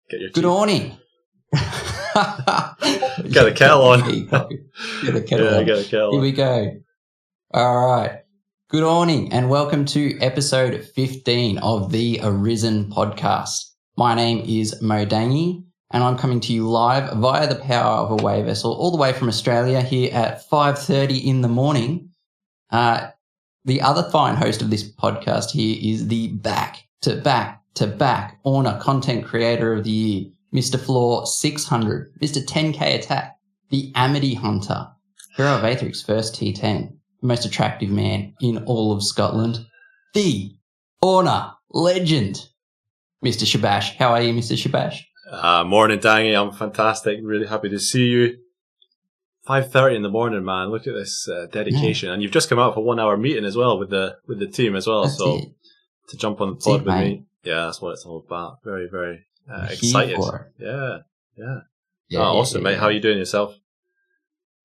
Get your Good morning. Get the kettle on. Get the kettle on. Get the kettle Here on. we go. All right. Good morning and welcome to episode 15 of the Arisen podcast. My name is modangy and I'm coming to you live via the power of a way vessel all the way from Australia here at 5:30 in the morning. The other fine host of this podcast here is the back-to-back Orna content creator of the year, Mr. Floor 600, Mr. 10k attack, the Amity Hunter, hero of Aethric's first T10, the most attractive man in all of Scotland, the Orna legend, Mr. Shabash. How are you, Mr. Shabash? Morning, Dangy. I'm fantastic. Really happy to see you. 5:30 in the morning, man. Look at this dedication, and you've just come out for a 1 hour meeting as well with the team as well. That's so it. to jump on the pod with me, yeah, that's what it's all about. Very, very excited. Yeah. Awesome, mate. How are you doing yourself?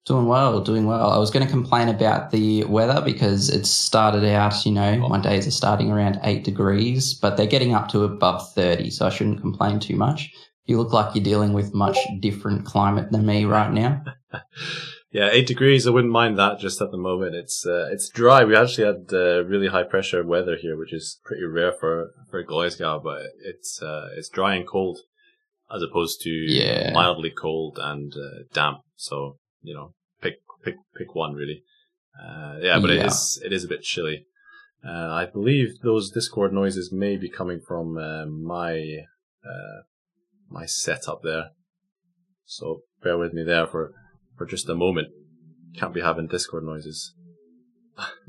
Doing well. I was going to complain about the weather because it started out, my days are starting around 8 degrees, but they're getting up to above 30, so I shouldn't complain too much. You look like you're dealing with much different climate than me right now. Yeah, 8 degrees. I wouldn't mind that just at the moment. It's dry. We actually had really high pressure weather here, which is pretty rare for Glasgow, but it's dry and cold as opposed to mildly cold and damp. So, pick one really. But it is a bit chilly. I believe those Discord noises may be coming from my setup there. So bear with me there for just a moment. Can't be having Discord noises.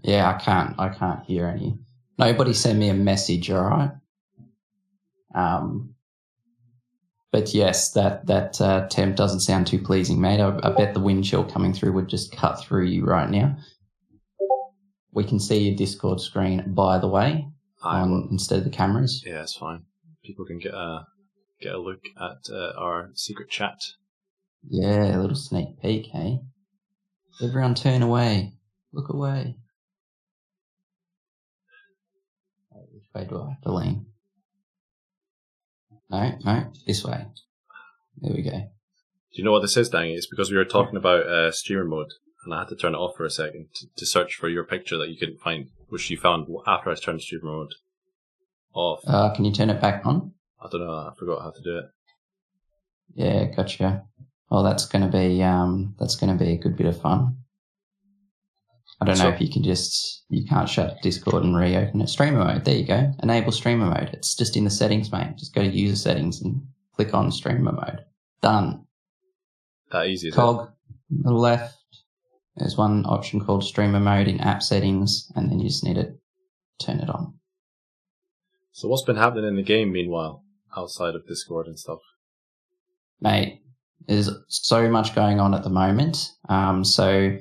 Yeah, I can't hear any. Nobody send me a message, all right? But yes, that temp doesn't sound too pleasing, mate. I bet the wind chill coming through would just cut through you right now. We can see your Discord screen, by the way, instead of the cameras. Yeah, it's fine. People can get a look at our secret chat. Yeah, a little sneak peek, hey? Everyone turn away. Look away. Which way do I have to lean? No, this way. There we go. Do you know what this is, Dangy? It's because we were talking about streamer mode, and I had to turn it off for a second to search for your picture that you couldn't find, which you found after I turned streamer mode off. Can you turn it back on? I don't know. I forgot how to do it. Yeah, gotcha. Well, that's going to be a good bit of fun. I don't know if you can't shut Discord and reopen it. Streamer mode, there you go. Enable streamer mode. It's just in the settings, mate. Just go to user settings and click on streamer mode. Done. That easy, is Cog, on the left, there's one option called streamer mode in app settings, and then you just need to turn it on. So what's been happening in the game, meanwhile, outside of Discord and stuff? Mate, there's so much going on at the moment. So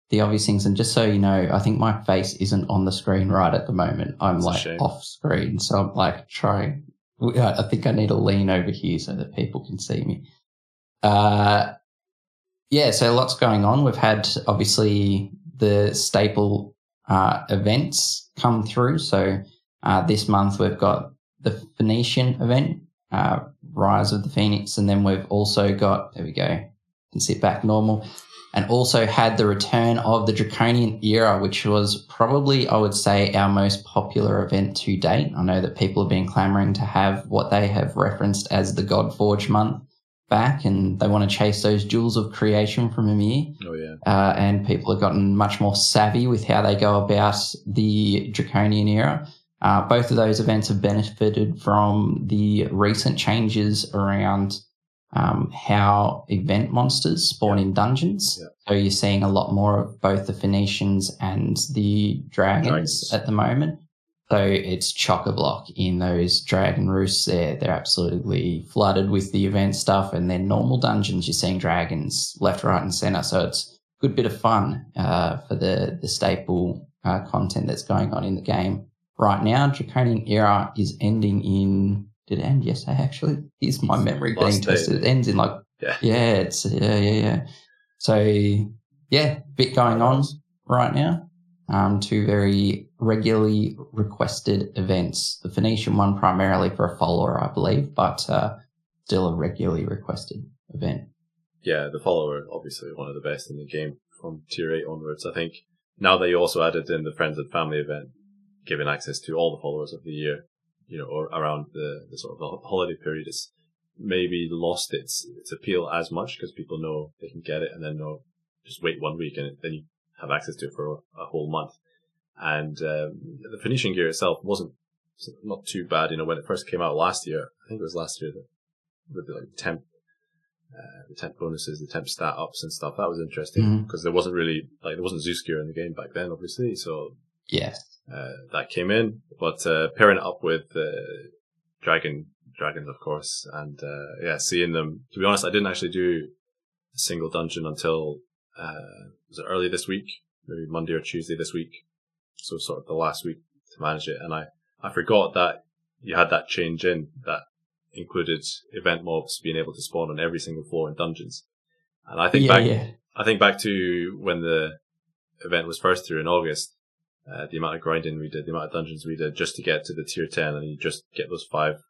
the obvious things, and just so you know, I think my face isn't on the screen right at the moment. I'm off screen. So I'm I think I need to lean over here so that people can see me. So lots going on. We've had obviously the staple events come through. So this month we've got the Phoenician event, Rise of the Phoenix, and then we've also got, there we go, can sit back normal, and also had the return of the Draconian Era, which was probably, I would say, our most popular event to date. I know that people have been clamoring to have what they have referenced as the Godforge month back, and they want to chase those jewels of creation from Ymir. Oh, yeah. And people have gotten much more savvy with how they go about the Draconian Era. Both of those events have benefited from the recent changes around how event monsters spawn in dungeons. Yeah. So you're seeing a lot more of both the Phoenicians and the dragons at the moment. So it's chock-a-block in those dragon roosts there. They're absolutely flooded with the event stuff, and then normal dungeons, you're seeing dragons left, right, and centre. So it's a good bit of fun for the staple content that's going on in the game right now. Draconian Era is ending in... Did it end yesterday, actually? Is my memory being tested? It ends in So, bit going on right now. Two very regularly requested events. The Phoenician one primarily for a follower, I believe, but still a regularly requested event. Yeah, the follower, obviously one of the best in the game from tier 8 onwards. I think now that you also added in the friends and family event, giving access to all the followers of the year, or around the sort of the holiday period, it's maybe lost its appeal as much because people know they can get it and then just wait 1 week and then you have access to it for a whole month. And the Phoenician gear itself not too bad. When it first came out last year, I think it was last year, with the temp bonuses, the temp stat ups and stuff. That was interesting because there wasn't Zeus gear in the game back then, obviously. So yes, that came in, but pairing it up with dragons, of course, and seeing them. To be honest, I didn't actually do a single dungeon until was it early this week, maybe Monday or Tuesday this week. So sort of the last week to manage it, and I forgot that you had that change in that included event mobs being able to spawn on every single floor in dungeons. And I think back to when the event was first through in August, the amount of grinding we did, the amount of dungeons we did just to get to the tier 10, and you just get those 5,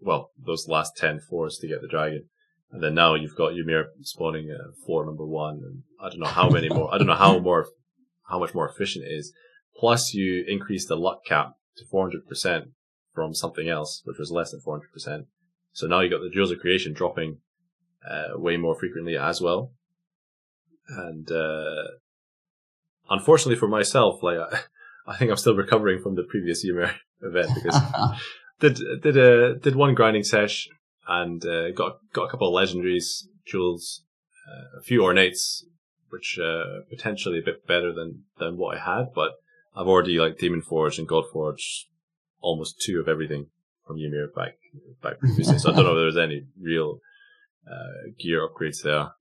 those last 10 floors to get the dragon. And then now you've got Ymir spawning floor number 1, and I don't know how many more. I don't know how much more efficient it is. Plus, you increase the luck cap to 400% from something else, which was less than 400%. So now you got the Jewels of Creation dropping way more frequently as well. And unfortunately for myself, I think I'm still recovering from the previous Ymir event because did one grinding sesh and got a couple of legendaries, jewels, a few ornates, which potentially a bit better than what I had, but I've already Demon Forge and God Forge almost 2 of everything from Ymir back previously. So I don't know if there's any real gear upgrades there.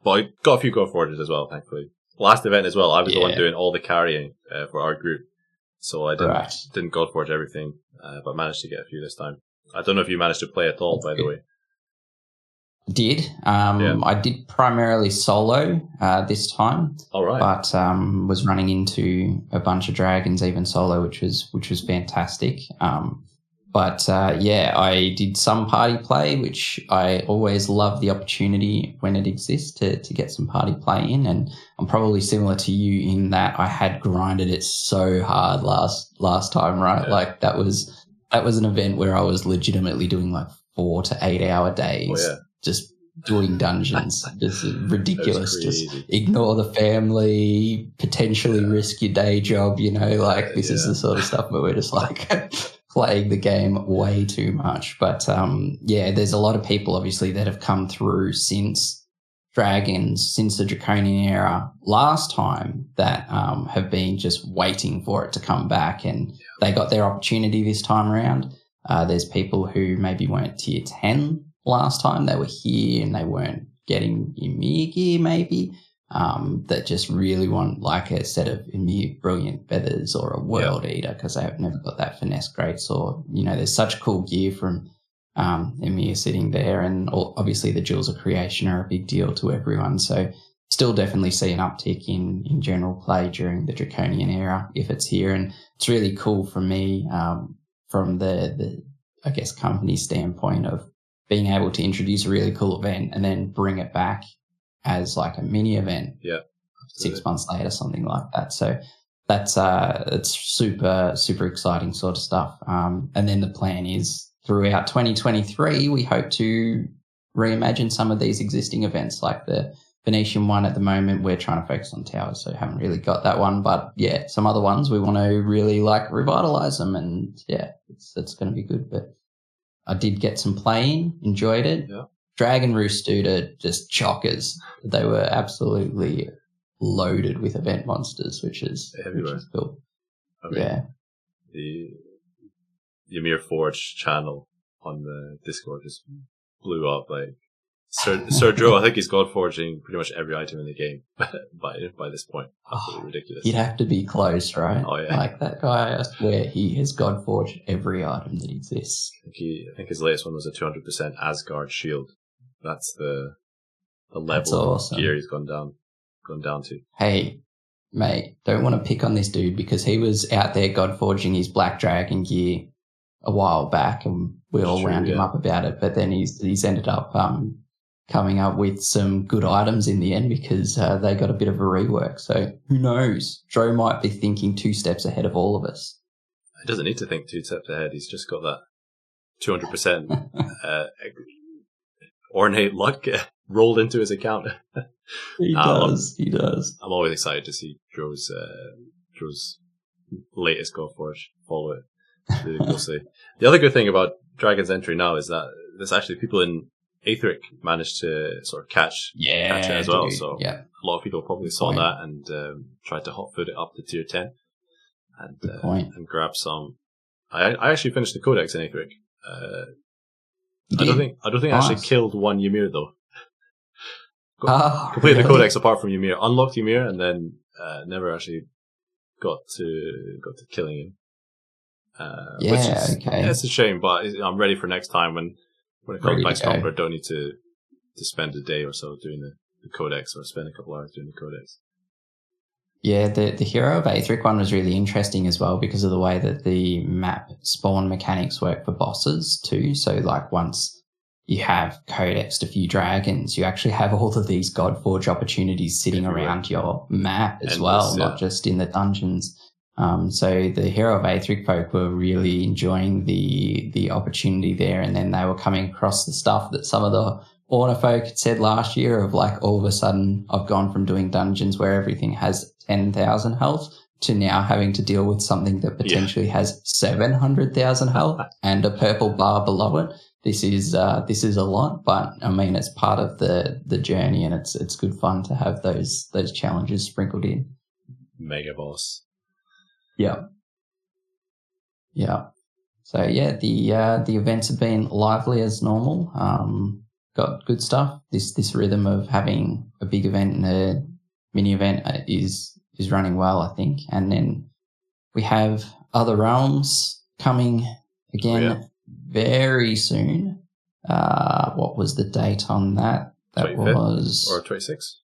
But I got a few God Forges as well, thankfully. Last event as well, I was the one doing all the carrying for our group. So I didn't God Forge everything, but managed to get a few this time. I don't know if you managed to play at all, by the way. Did. I did primarily solo this time. All right. But was running into a bunch of dragons even solo, which was fantastic. I did some party play, which I always love the opportunity when it exists to get some party play in. And I'm probably similar to you in that I had grinded it so hard last time, right? Yeah. That was an event where I was legitimately doing 4 to 8 hour days. Oh, yeah. Just doing dungeons, just ridiculous. Just ignore the family, potentially risk your day job. This is the sort of stuff where we're just playing the game way too much. But there's a lot of people obviously that have come through since the Draconian era last time that have been just waiting for it to come back, and they got their opportunity this time around. There's people who maybe weren't tier 10 last time. They were here and they weren't getting Ymir gear maybe, that just really want a set of Ymir Brilliant Feathers or a World Eater because they have never got that Finesse Greatsword. There's such cool gear from Ymir sitting there, and obviously the Jewels of Creation are a big deal to everyone. So still definitely see an uptick in general play during the Draconian era if it's here, and it's really cool for me from the I guess company standpoint of being able to introduce a really cool event and then bring it back as a mini event 6 months later, something like that. So that's it's super, super exciting sort of stuff. And then the plan is throughout 2023, we hope to reimagine some of these existing events, like the Venetian one at the moment. We're trying to focus on towers, so haven't really got that one. But some other ones we want to really revitalize them, and it's going to be good. But I did get some playing, enjoyed it. Yeah. Dragon Roost dude are just chockers. They were absolutely loaded with event monsters, which is cool. The Ymir Forge channel on the Discord just blew up. Sir Joe, I think he's God forging pretty much every item in the game by this point. Absolutely ridiculous. You'd have to be close, right? Oh yeah. That guy, I swear, he has God forged every item that exists. I think his latest one was a 200% Asgard shield. That's the level of gear he's gone down to. Hey, mate, don't want to pick on this dude because he was out there God forging his Black Dragon gear a while back, and we all wound him up about it. But then he's ended up coming up with some good items in the end because they got a bit of a rework. So who knows? Dro might be thinking 2 steps ahead of all of us. He doesn't need to think 2 steps ahead. He's just got that 200% ornate luck rolled into his account. He does. I'm always excited to see Dro's latest Go Forge. Follow it really closely. The other good thing about Dragon's Entry now is that there's actually people in Aethric managed to sort of catch it as well. So a lot of people probably saw that and tried to hotfoot it up to tier 10 and grab some. I actually finished the Codex in Aethric. I don't think I actually killed one Ymir though. Completed the Codex apart from Ymir, unlocked Ymir, and then never actually got to killing him. It's a shame, but I'm ready for next time when it comes back stronger. I don't need to spend a day or so doing the Codex or spend a couple hours doing the Codex. Yeah, the Hero of Aethric one was really interesting as well because of the way that the map spawn mechanics work for bosses too. So like once you have codexed a few dragons, you actually have all of these Godforge opportunities sitting around your map as well, not just in the dungeons. So the Hero of Aethric folk were really enjoying the opportunity there, and then they were coming across the stuff that some of the Orna folk had said last year of like, all of a sudden I've gone from doing dungeons where everything has 10,000 health to now having to deal with something that potentially has 700,000 health and a purple bar below it. This is a lot, but I mean, it's part of the journey, and it's good fun to have those challenges sprinkled in. Mega boss. Yeah. So yeah, the events have been lively as normal. Got good stuff. This rhythm of having a big event and a mini event is running well, I think. And then we have Other Realms coming again very soon. What was the date on that? That was or 26.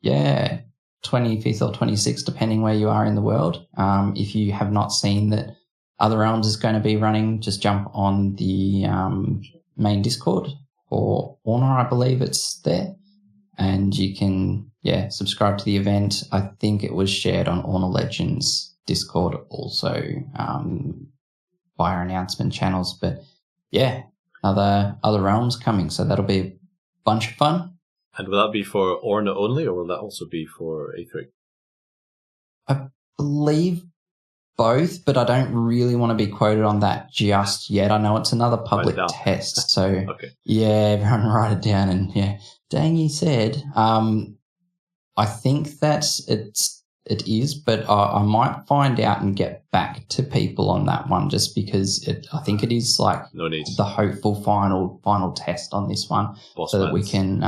Yeah, 25th or 26th, depending where you are in the world. If you have not seen that Other Realms is going to be running, just jump on the main Discord or Orna, I believe it's there. And you can, subscribe to the event. I think it was shared on Orna Legends Discord also via announcement channels. But yeah, other Realms coming. So that'll be a bunch of fun. And will that be for Orna only, or will that also be for Aethric? I believe both, but I don't really want to be quoted on that just yet. I know it's another public test, so everyone write it down. And Dangy said, I think that it is, but I might find out and get back to people on that one, just because I think it is like the hopeful final test on this one, so that we can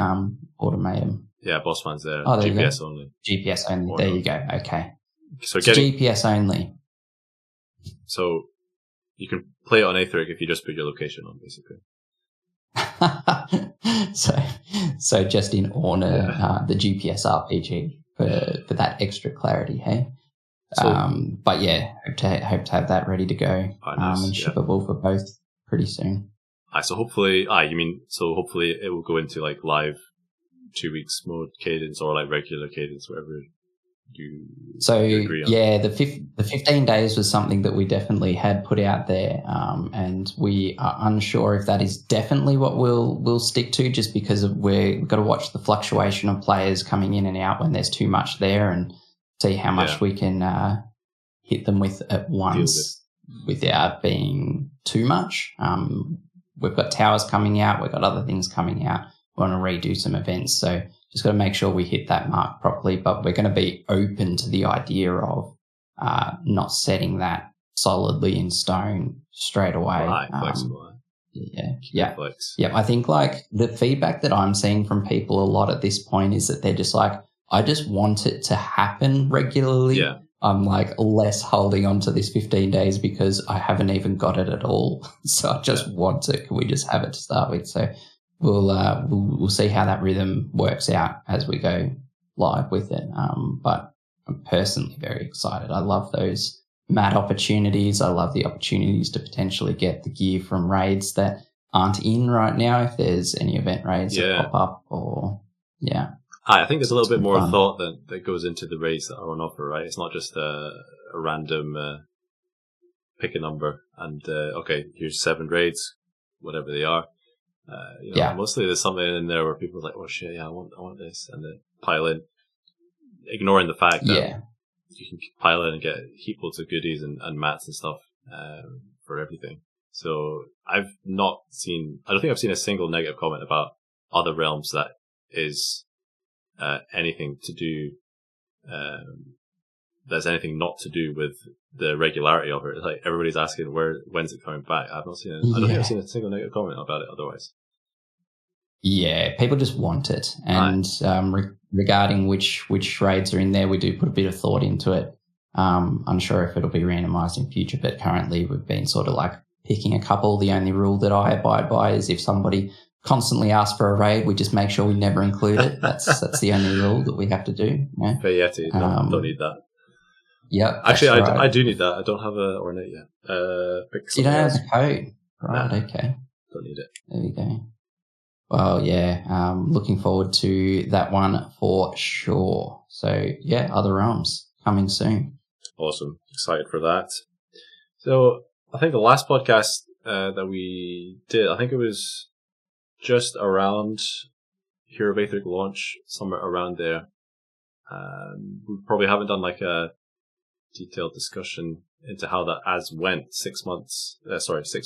automate them. Yeah, boss man's there. Oh, there GPS only. GPS only. There you go. Okay. So it's GPS only. So you can play it on Aethric if you just put your location on, basically. so just in Orna, the GPS RPG for that extra clarity, hey? But yeah, hope to have that ready to go and shippable for both pretty soon. So hopefully it will go into like live 2 weeks mode cadence or like regular cadence, whatever you agree on. The 15 days was something that we definitely had put out there, and we are unsure if that is definitely what we'll stick to, just because we've got to watch the fluctuation of players coming in and out when there's too much there, and see how much we can hit them with at once without being too much. We've got Towers coming out, we've got other things coming out, we want to redo some events, so just got to make sure we hit that mark properly, but we're going to be open to the idea of not setting that solidly in stone straight away. Right, flexible. Yeah. I think like the feedback that I'm seeing from people a lot at this point is that they're just like, I just want it to happen regularly. Yeah. I'm like less holding on to this 15 days because I haven't even got it at all. So I just want it. Can we just have it to start with? So we'll see how that rhythm works out as we go live with it. But I'm personally very excited. I love those mad opportunities. I love the opportunities to potentially get the gear from raids that aren't in right now, if there's any event raids that pop up, or I think there's a little bit more fun. thought that goes into the raids that are on offer, right? It's not just a random pick a number and okay, here's 7 raids, whatever they are. Mostly there's something in there where people are like, oh shit, yeah, I want this, and then pile in, ignoring the fact that you can pile in and get heap loads of goodies and mats and stuff for everything. So I don't think I've seen a single negative comment about other realms that is anything to do, there's anything not to do with the regularity of it. It's like everybody's asking when's it coming back. I've not seen I don't think I've seen a single negative comment about it otherwise. Yeah, people just want it. And regarding which raids are in there, we do put a bit of thought into it. Unsure if it'll be randomized in future, but currently we've been sort of like picking a couple. The only rule that I abide by is if somebody constantly asks for a raid, we just make sure we never include it. That's the only rule that we have to do. Yeah. Fayeti, don't need that. Yep. Actually, I do need that. I don't have a Orna yet. You don't have the code? Right, okay. Don't need it. There we go. Well, yeah, looking forward to that one for sure. So, yeah, other realms coming soon. Awesome. Excited for that. So, I think the last podcast that we did, I think it was just around Hero of Aethric launch, somewhere around there. We probably haven't done like a detailed discussion into how that went 6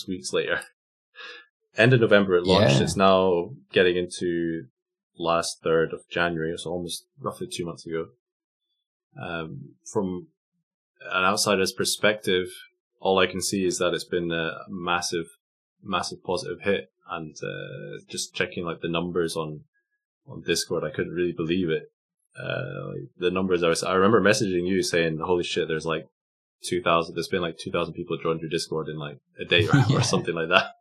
weeks later. End of November it launched. It's now getting into last 3rd of January, so almost roughly 2 months ago. From an outsider's perspective, all I can see is that it's been a massive positive hit. And just checking like the numbers on Discord, I couldn't really believe it. The numbers I remember messaging you saying, "Holy shit, there's like 2,000. There's been like 2,000 people joined your Discord in like a day or something like that."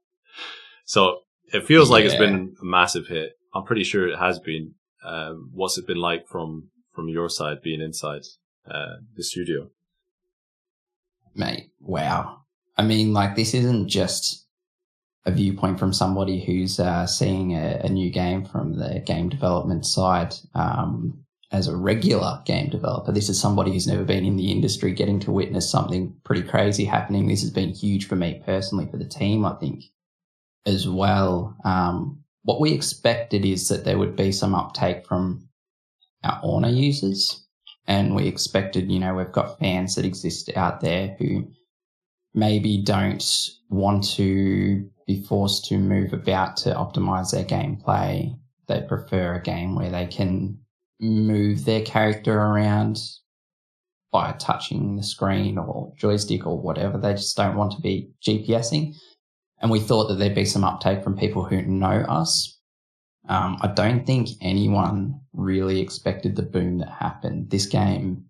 So it feels like it's been a massive hit. I'm pretty sure it has been. What's it been like from your side, being inside the studio? Mate, wow. I mean, like, this isn't just a viewpoint from somebody who's seeing a new game from the game development side. As a regular game developer, this is somebody who's never been in the industry getting to witness something pretty crazy happening. This has been huge for me personally, for the team, I think, as well. What we expected is that there would be some uptake from our Orna users, and we expected, we've got fans that exist out there who maybe don't want to be forced to move about to optimize their gameplay. They prefer a game where they can move their character around by touching the screen or joystick or whatever. They just don't want to be GPSing. And we thought that there'd be some uptake from people who know us. I don't think anyone really expected the boom that happened. This game,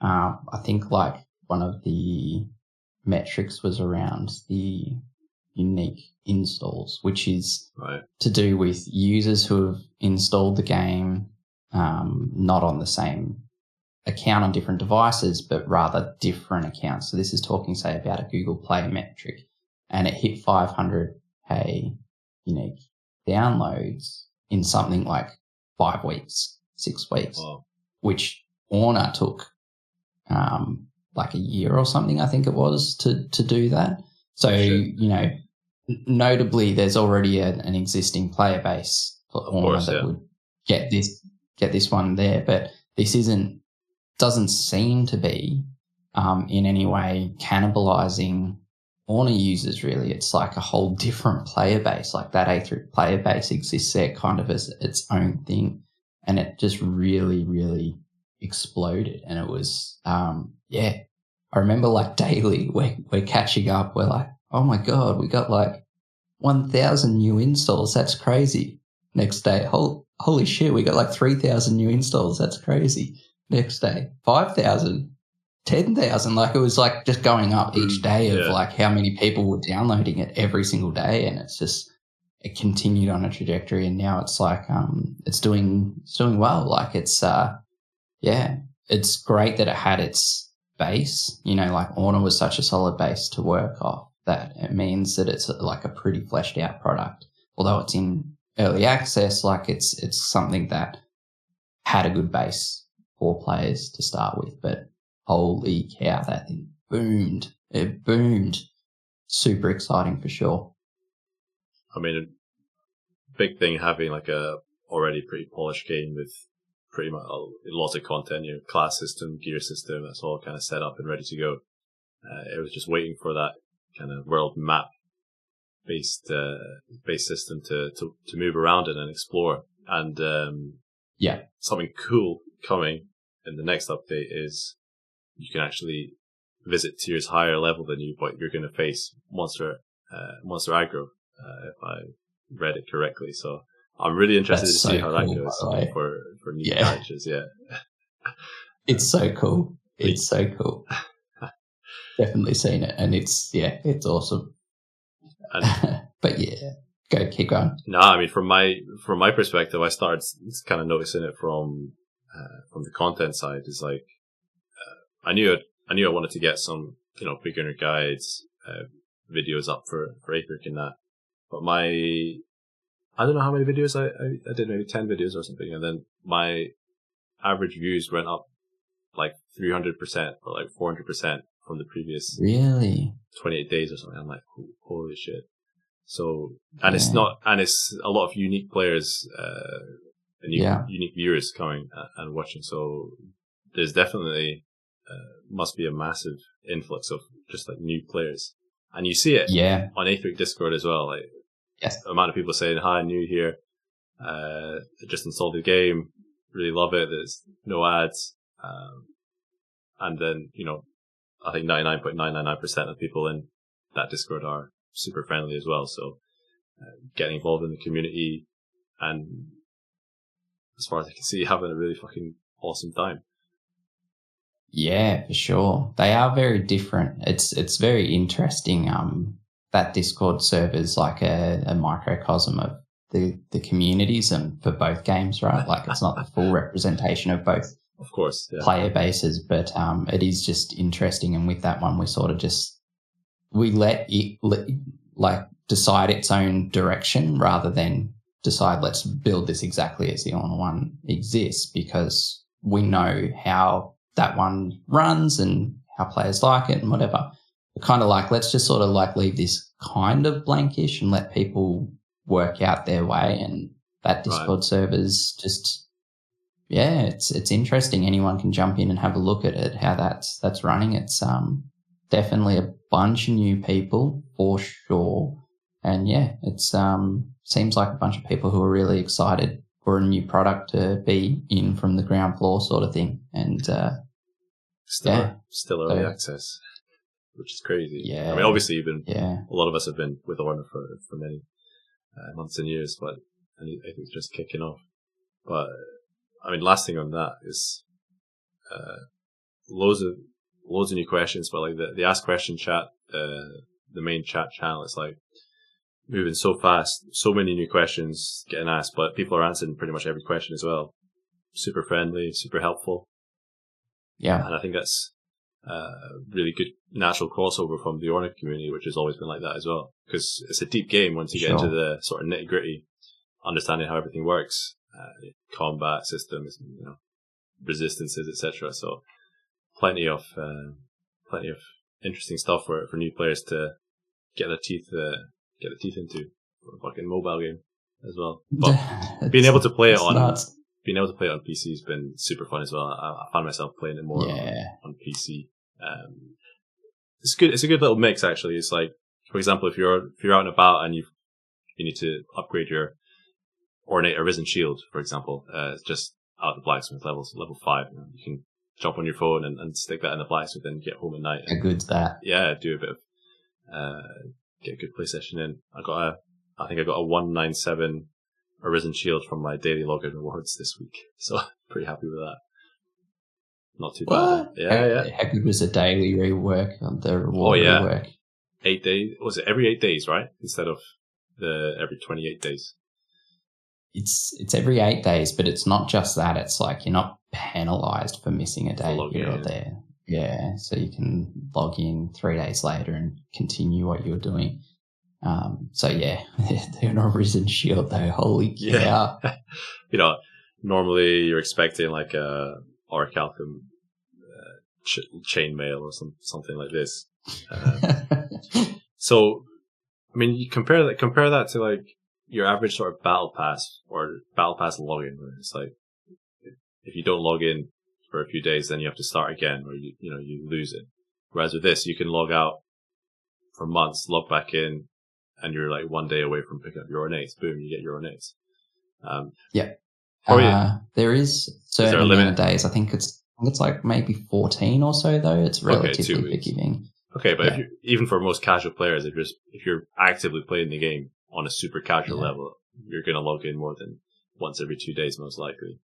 I think like one of the metrics was around the unique installs, which is to do with users who have installed the game, not on the same account on different devices, but rather different accounts. So this is talking, say, about a Google Play metric, and it hit 500k unique downloads in something like 5 weeks, 6 weeks, which Orna took like a year or something, I think it was, to do that. So, notably, there's already an existing player base for Orna that would get this one there, but this doesn't seem to be in any way cannibalizing Orna users, really. It's like a whole different player base. Like that Aethric player base exists there kind of as its own thing, and it just really, really exploded. And it was, I remember like daily we're catching up. We're like, oh my God, we got like 1,000 new installs. That's crazy. Next day, holy shit, we got like 3,000 new installs. That's crazy. Next day, 5,000, 10,000. Like it was like just going up each day of like how many people were downloading it every single day. And it continued on a trajectory. And now it's like, it's doing well. Like it's, it's great that it had its base, like Orna was such a solid base to work off that it means that it's like a pretty fleshed out product. Although it's in early access, like it's something that had a good base for players to start with. But holy cow, that thing boomed. It boomed. Super exciting for sure. I mean, a big thing having like a already pretty polished game with pretty much lots of content, class system, gear system, that's all kind of set up and ready to go. It was just waiting for that kind of world map based system to move around in and explore. And something cool coming in the next update is you can actually visit tiers higher level than you, but you're going to face monster aggro, if I read it correctly. So I'm really interested to see how that goes for new characters. Yeah. It's so cool. It's so cool. Definitely seen it, and it's awesome. But keep going. No, I mean, from my perspective, I started kind of noticing it from the content side. Is like, I knew I wanted to get some, beginner guides, videos up for Aethric and that, but I don't know how many videos I did, maybe 10 videos or something, and then my average views went up like 300% or like 400% from the previous 28 days or something. I'm like, holy shit. So, and it's a lot of unique players, and unique viewers coming and watching. So there's definitely, must be a massive influx of just like new players. And you see it on Aethric Discord as well. Like, the amount of people saying, hi, new here. Just installed the game. Really love it. There's no ads. And then, I think 99.999% of people in that Discord are super friendly as well. So, getting involved in the community and, as far as I can see, having a really fucking awesome time. Yeah, for sure. They are very different. It's very interesting. That Discord server is like a microcosm of the communities and for both games, right? Like it's not the full representation of both, of course, player bases, but it is just interesting. And with that one, we sort of we let it decide its own direction rather than decide let's build this exactly as the Orna one exists, because we know how that one runs and how players like it and whatever. Kind of like, let's just sort of like leave this kind of blankish and let people work out their way. And that Discord server's just, it's interesting. Anyone can jump in and have a look at it, how that's running. It's definitely a bunch of new people for sure. And it's seems like a bunch of people who are really excited for a new product to be in from the ground floor sort of thing. And still early access, which is crazy. Yeah. I mean, obviously a lot of us have been with Orna for many months and years, but I think it's just kicking off. But I mean, last thing on that is loads of new questions, but like the Ask Question chat, the main chat channel, it's like moving so fast, so many new questions getting asked, but people are answering pretty much every question as well. Super friendly, super helpful. Yeah. And I think that's really good natural crossover from the Orna community, which has always been like that as well. Because it's a deep game once you get into the sort of nitty gritty, understanding how everything works, combat systems, resistances, etc. So plenty of interesting stuff for new players to get their teeth into for a fucking mobile game as well. But being able to play it on PC has been super fun as well. I found myself playing it more on PC. It's good. It's a good little mix actually. It's like, for example, if you're out and about and you need to upgrade your ornate Arisen shield, for example, just out the blacksmith level 5. You can jump on your phone and stick that in the blacksmith and get home at night. How good's that? Yeah, do a bit of get a good play session in. I think I got a 197 Arisen shield from my daily login rewards this week, so pretty happy with that. Not too bad. Yeah. How good was the daily rework on the reward rework? 8 days. Was it every 8 days, right? Instead of every 28 days. It's every 8 days, but it's not just that. It's like you're not penalized for missing a day here or there. Yeah, so you can log in 3 days later and continue what you're doing. So yeah, they're an Arisen shield though. Holy cow! Normally you're expecting like a orichalcum chainmail or something like this. So, I mean, you compare that to like your average sort of battle pass or battle pass login, where it's like if you don't log in for a few days, then you have to start again, or you lose it. Whereas with this, you can log out for months, log back in, and you're like 1 day away from picking up your ornates. Boom, you get your ornates. Yeah. There is there a certain limit? amount of days. I think it's like maybe 14 or so though. It's relatively forgiving. Okay, but if even for most casual players, if you're actively playing the game on a super casual level, you're going to log in more than once every 2 days, most likely.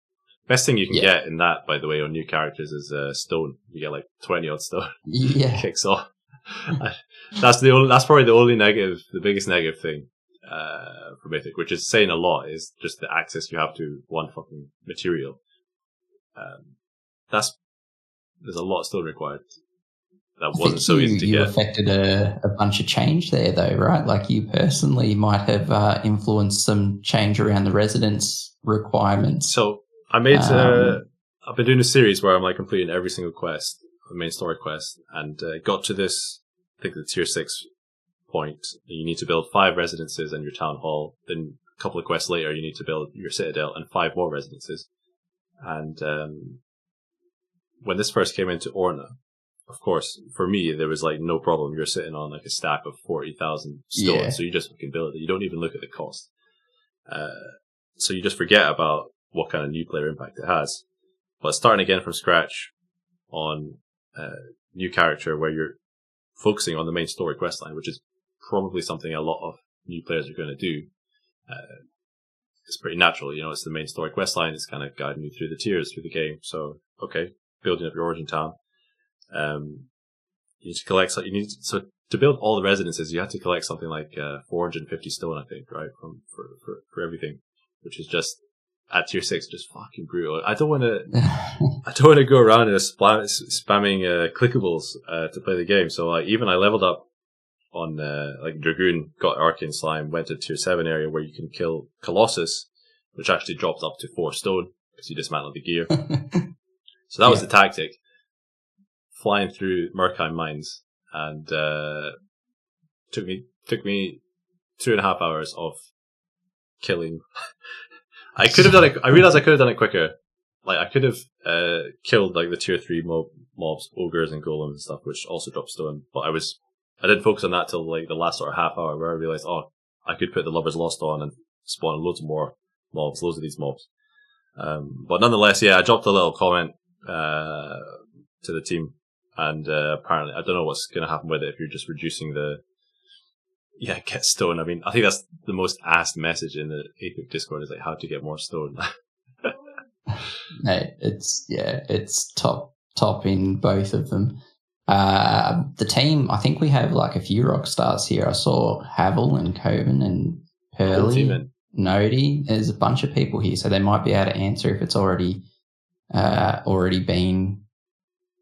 Best thing you can get in that, by the way, on new characters is stone. You get like 20 odd stone. Yeah, kicks off. That's probably the biggest negative thing for Mythic, which is saying a lot, is just the access you have to one fucking material. There's a lot of stone required. That wasn't so easy to get. You affected a bunch of change there, though, right? Like you personally might have influenced some change around the residence requirements. So I made. I've been doing a series where I'm like completing every single quest, the main story quest, and got to this. I think the tier 6 point. You need to build 5 residences and your town hall. Then a couple of quests later, you need to build your citadel and 5 more residences. And when this first came into Orna, of course, for me, there was like no problem. You're sitting on like a stack of 40,000 stone, so you just fucking build it. You don't even look at the cost. So you just forget about what kind of new player impact it has. But starting again from scratch on a new character where you're focusing on the main story quest line, which is probably something a lot of new players are going to do, it's pretty natural. It's the main story quest line. It's kind of guiding you through the tiers, through the game. So, okay, building up your origin town. You need to collect. So to build all the residences, you have to collect something like 450 stone, I think, right, for everything, which is just at tier 6, just fucking brutal. I don't want to go around and spamming clickables to play the game. So like even I leveled up on like Dragoon, got Arcane Slime, went to tier 7 area where you can kill Colossus, which actually drops up to 4 stone because you dismantle the gear. So that was the tactic. Flying through Murkheim mines, and took me 2.5 hours of killing. I could have done it. I realized I could have done it quicker. Like I could have killed like the tier 3 mobs, ogres and golems and stuff, which also drop stone. But I didn't focus on that till like the last sort of half hour, where I realized, I could put the Lover's Lost on and spawn loads more mobs, loads of these mobs. But nonetheless, I dropped a little comment to the team. And apparently, I don't know what's going to happen with it if you're just reducing get stone. I mean, I think that's the most asked message in the Aethric Discord is like how to get more stone. Mate, it's top in both of them. The team, I think we have like a few rock stars here. I saw Havel and Coven and Pearly, Nodi. There's a bunch of people here, so they might be able to answer if it's already been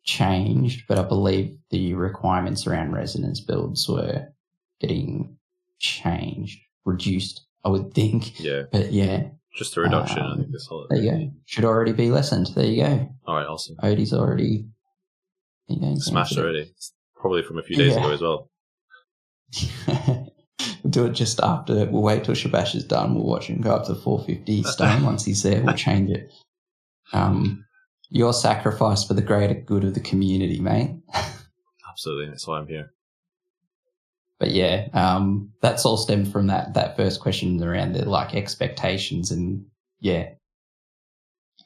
changed, but I believe the requirements around resonance builds were getting changed, reduced, I would think. Yeah. But just a reduction, I think this whole. There you go. Should already be lessened. There you go. All right, awesome. Odie's already smashed already. It's probably from a few days ago as well. We'll do it just after. We'll wait till Shabash is done. We'll watch him go up to 450 stone. Once he's there, we'll change it. Your sacrifice for the greater good of the community, mate. Absolutely, that's why I'm here. But that's all stemmed from that first question around the like expectations, and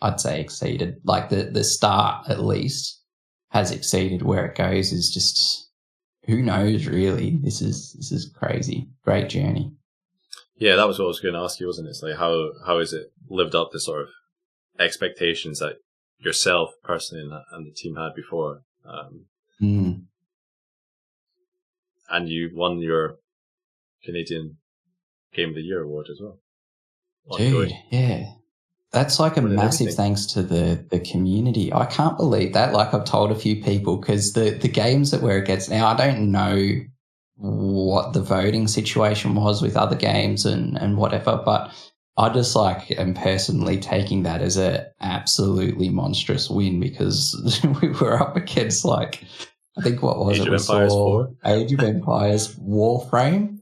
I'd say exceeded. Like the start at least has exceeded. Where it goes is just who knows really. This is crazy. Great journey. Yeah, that was what I was going to ask you, wasn't it? It's like how is it lived up to sort of expectations that yourself personally and the team had before, and you won your Canadian Game of the Year award as well. Dude, yeah, That's like a massive everything. thanks to the community. I can't believe that. Like I've told a few people because the games that we're against now, I don't know what the voting situation was with other games and whatever, but I just like am personally taking that as a absolutely monstrous win because we were up against like, I think what was Age it? of Empires 4? Age of Empires, Warframe.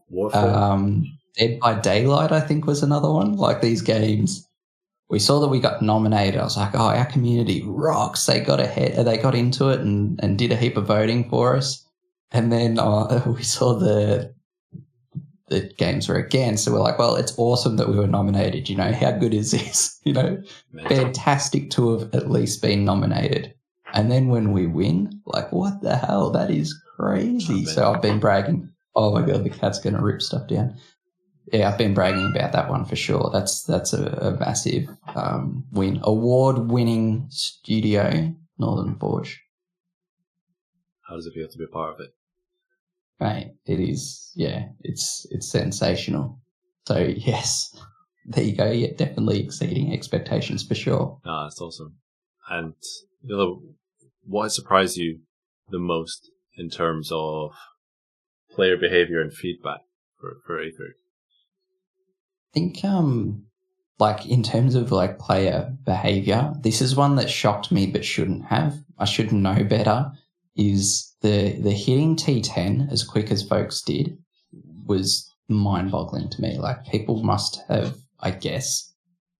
Dead by Daylight, I think, was another one. Like these games, we saw that we got nominated. I was like, oh, our community rocks. They got ahead. They got into it and did a heap of voting for us. And then we saw the games were against. So we're like, well, it's awesome that we were nominated. You know, how good is this? You know, fantastic to have at least been nominated. And then when we win, like, what the hell? That is crazy. So I've been bragging. Oh my God, the cat's going to rip stuff down. Yeah, I've been bragging about that one for sure. That's a massive win. Award-winning studio, Northern Forge. How does it feel to be a part of it? Mate, it is. Yeah, it's sensational. So yes, there you go. Yeah, definitely exceeding expectations for sure. Ah, that's awesome. And what has surprised you the most in terms of player behavior and feedback for Aethric? I think, like in terms of like player behavior, this is one that shocked me but shouldn't have. I should know better. Is the hitting T10 as quick as folks did was mind-boggling to me. Like people must have, I guess,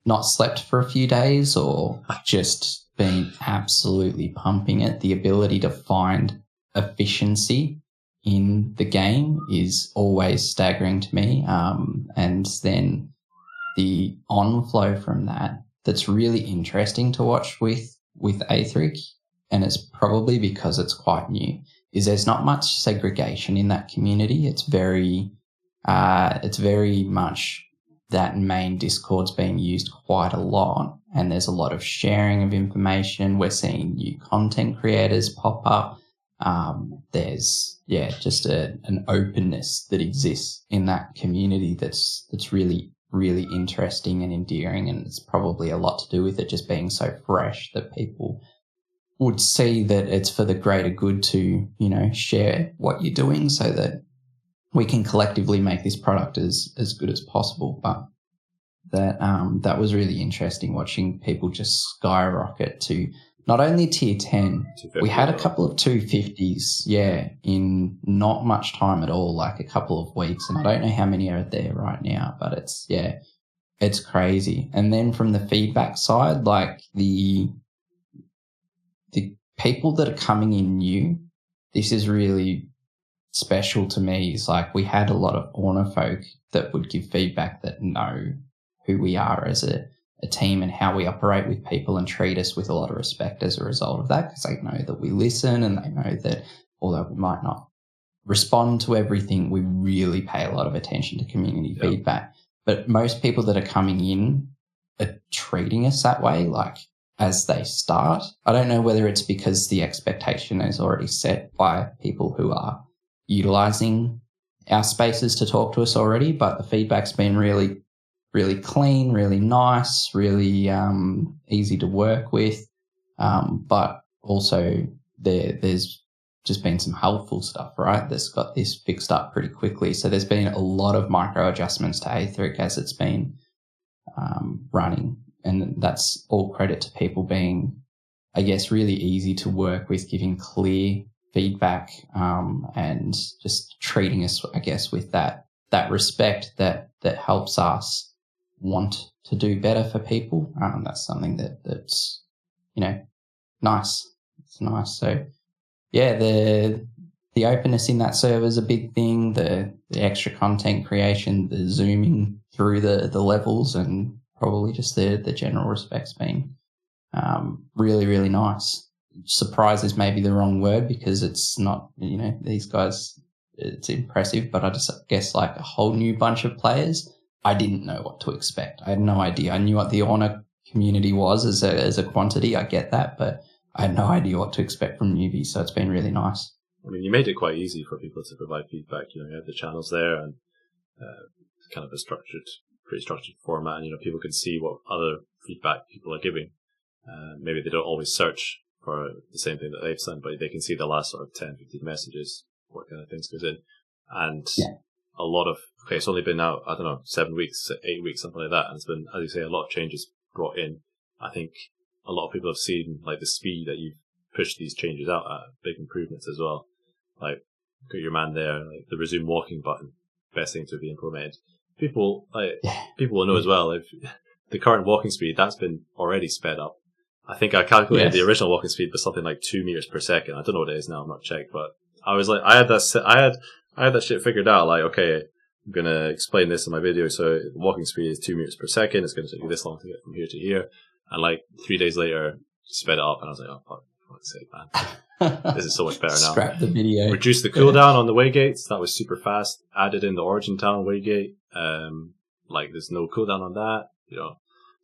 not slept for a few days or just been absolutely pumping it. The ability to find efficiency in the game is always staggering to me. And then the on-flow from that's really interesting to watch with Aethric, and it's probably because it's quite new, is there's not much segregation in that community. It's very much that main Discord's being used quite a lot, and there's a lot of sharing of information. We're seeing new content creators pop up. There's just an openness that exists in that community that's really, really interesting and endearing, and it's probably a lot to do with it just being so fresh that people would see that it's for the greater good to, you know, share what you're doing so that we can collectively make this product as good as possible. But that was really interesting watching people just skyrocket to not only tier 10, we had a couple of 250s, in not much time at all, like a couple of weeks. And I don't know how many are there right now, but it's crazy. And then from the feedback side, like the people that are coming in new, this is really special to me. It's like we had a lot of Orna folk that would give feedback that know who we are as a team and how we operate with people and treat us with a lot of respect as a result of that, because they know that we listen and they know that although we might not respond to everything, we really pay a lot of attention to community feedback. But most people that are coming in are treating us that way, like as they start. I don't know whether it's because the expectation is already set by people who are utilizing our spaces to talk to us already, but the feedback's been really, really clean, really nice, really easy to work with. But also there's just been some helpful stuff, right? That's got this fixed up pretty quickly. So there's been a lot of micro adjustments to Aethric as it's been running. And that's all credit to people being, I guess, really easy to work with, giving clear feedback and just treating us, I guess, with that respect that helps us want to do better for people. That's something that's, you know, nice. It's nice. So, yeah, the openness in that server is a big thing. The extra content creation, the zooming through the levels, and probably just the general respect's been really, really nice. Surprise is maybe the wrong word because it's not, you know, these guys, it's impressive, but I just guess like a whole new bunch of players, I didn't know what to expect. I had no idea. I knew what the Orna community was as a quantity. I get that, but I had no idea what to expect from newbies. So it's been really nice. I mean, you made it quite easy for people to provide feedback. You know, you had the channels there and kind of a structured pretty structured format, and people can see what other feedback people are giving. Maybe they don't always search for the same thing that they've sent, but they can see the last sort of 10, 15 messages, what kind of things goes in. And a lot of, it's only been out, 7 weeks, 8 weeks, something like that. And it's been, as you say, a lot of changes brought in. I think a lot of people have seen like the speed that you've pushed these changes out at, big improvements as well. Like, got your man there, like the resume walking button, best thing to be implemented. People will know as well, if the current walking speed, that's been already sped up. I think I calculated the original walking speed was something like 2 meters per second. I don't know what it is now, I'm not checked, but I was like, I had that shit figured out. Like, okay, I'm gonna explain this in my video. So walking speed is 2 meters per second. It's gonna take you this long to get from here to here. And like 3 days later, sped it up, and I was like, oh fuck's sake, man, this is so much better now. Scrap the video. Reduced the cooldown on the waygates. That was super fast. Added in the Origin Town waygate. Like there's no cooldown on that.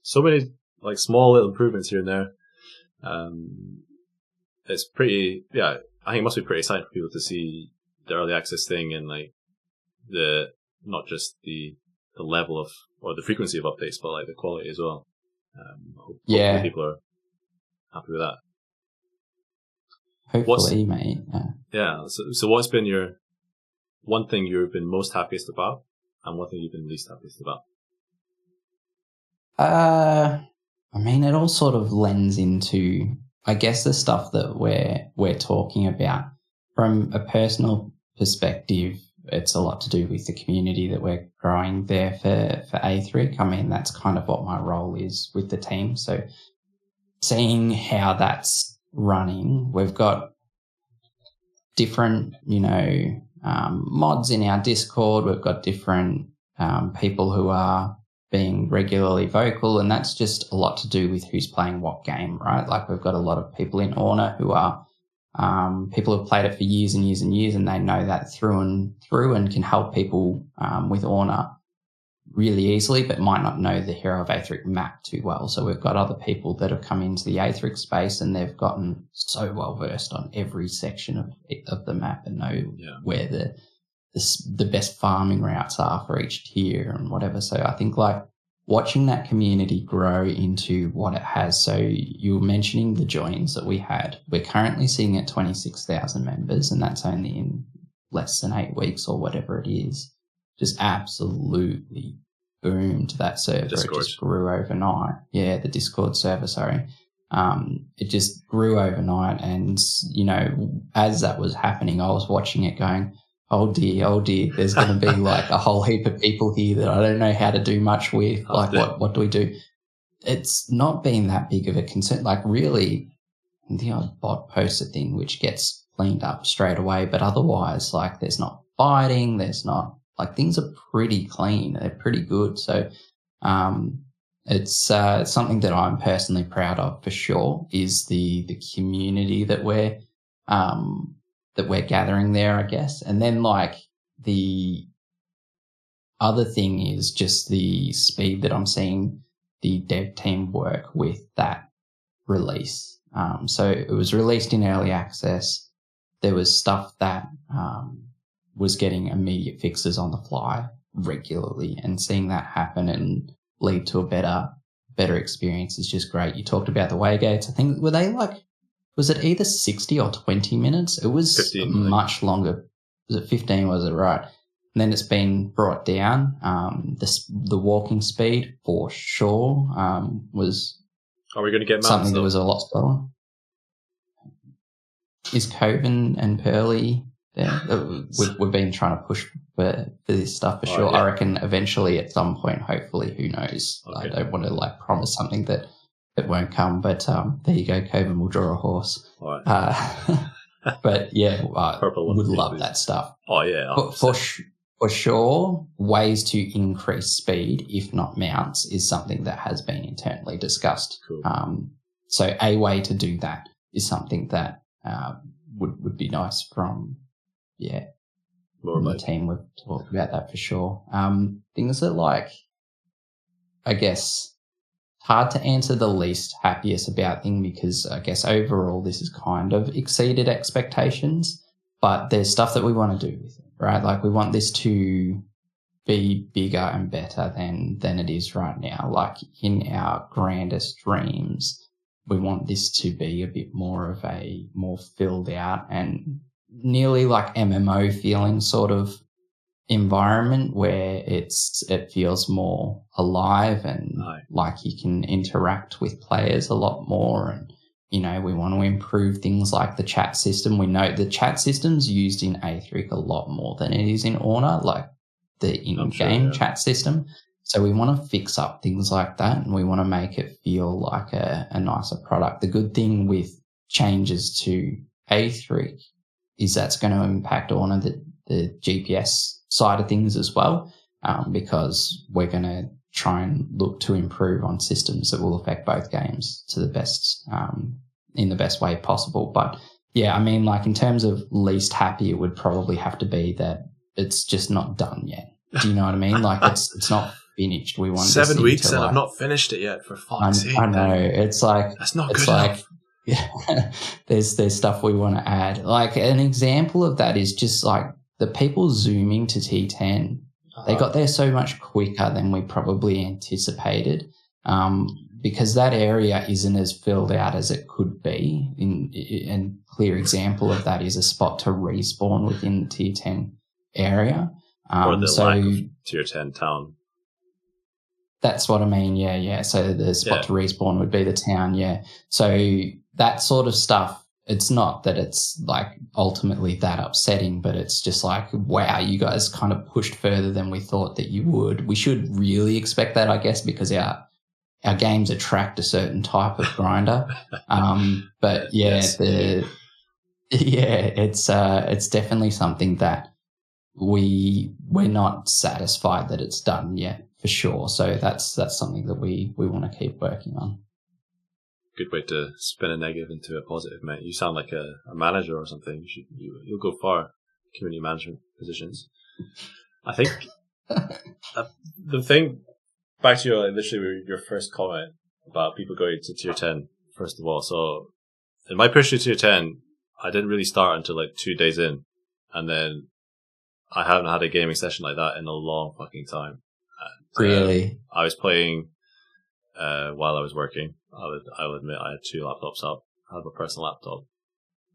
So many like small little improvements here and there. It's pretty. Yeah, I think it must be pretty exciting for people to see the early access thing, and like not just the level of or the frequency of updates, but like the quality as well. Hopefully people are happy with that. Hopefully, mate. Yeah. So what's been your one thing you've been most happiest about, and one thing you've been least happiest about? I mean, it all sort of lends into, I guess, the stuff that we're talking about. From a personal perspective, it's a lot to do with the community that we're growing there for Aethric. I mean, that's kind of what my role is with the team. So seeing how that's running, we've got different, mods in our Discord. We've got different people who are being regularly vocal, and that's just a lot to do with who's playing what game, right? Like we've got a lot of people in Orna who are people who've played it for years and years and years, and they know that through and through and can help people with Orna really easily, but might not know the Hero of Aethric map too well. So we've got other people that have come into the Aethric space and they've gotten so well versed on every section of the map and know where the best farming routes are for each tier and whatever. So I think like watching that community grow into what it has. So you were mentioning the joins that we had. We're currently sitting at 26,000 members, and that's only in less than 8 weeks or whatever it is. Just absolutely boomed that server. Discord. It just grew overnight. Yeah, the Discord server, sorry. It just grew overnight, and, as that was happening, I was watching it going, oh dear, there's going to be like a whole heap of people here that I don't know how to do much with. Like, what do we do? It's not been that big of a concern. Like, really, the odd bot posts a thing which gets cleaned up straight away, but otherwise, like, there's not fighting, there's not, like, things are pretty clean. They're pretty good. So, it's something that I'm personally proud of for sure, is the community that we're gathering there, I guess. And then like the other thing is just the speed that I'm seeing the dev team work with that release. So it was released in early access. There was stuff that was getting immediate fixes on the fly regularly, and seeing that happen and lead to a better experience is just great. You talked about the waygates. I think, were they like, was it either 60 or 20 minutes? It was 15, much longer. Was it 15? Was it right? And then it's been brought down. The walking speed for sure was. Are we going to get something that was a lot slower? Is Coven and Pearly there? We've been trying to push for this stuff for sure. Yeah. I reckon eventually at some point, hopefully, who knows? Okay. I don't want to like promise something that won't come, but there you go. Coven will draw a horse. All right. But yeah, would love that stuff. Oh yeah, for sure. Ways to increase speed, if not mounts, is something that has been internally discussed. Cool. So a way to do that is something that would be nice from the team. We've talked about that for sure. Things that like, I guess, hard to answer the least happiest about thing, because I guess overall this has kind of exceeded expectations, but there's stuff that we want to do with it, right? Like we want this to be bigger and better than it is right now. Like in our grandest dreams, we want this to be a bit more of a more filled out and nearly like MMO feeling sort of environment where it feels more alive and like you can interact with players a lot more. And, you know, we want to improve things like the chat system. We know the chat system's used in Aethric a lot more than it is in Orna, like the in-game chat system. So we want to fix up things like that, and we want to make it feel like a nicer product. The good thing with changes to Aethric is that's going to impact Orna, the GPS side of things as well, because we're going to try and look to improve on systems that will affect both games to the best, in the best way possible. But yeah, I mean, like in terms of least happy, it would probably have to be that it's just not done yet. Do you know what I mean? Like it's not finished. We want 7 weeks and I've not finished it yet. For fuck's sake! I know. It's like that's not good enough. Yeah, there's stuff we want to add. Like an example of that is just like the people zooming to T10. They got there so much quicker than we probably anticipated, because that area isn't as filled out as it could be. And clear example of that is a spot to respawn within the T10 area. Or the lack of tier 10 town. That's what I mean, yeah. So the spot to respawn would be the town, yeah. So that sort of stuff, it's not that it's like ultimately that upsetting, but it's just like, wow, you guys kind of pushed further than we thought that you would. We should really expect that, I guess, because our games attract a certain type of grinder. But yeah, it's definitely something that we're not satisfied that it's done yet, for sure. So that's something that we want to keep working on. Good way to spin a negative into a positive, mate. You sound like a manager or something. You'll go far. Community management positions. I think the thing, back to your first comment about people going to tier 10, first of all. So in my push to tier 10, I didn't really start until like 2 days in, and then I haven't had a gaming session like that in a long fucking time. And, really? I was playing while I was working. I'll admit I had 2 laptops up. I have a personal laptop,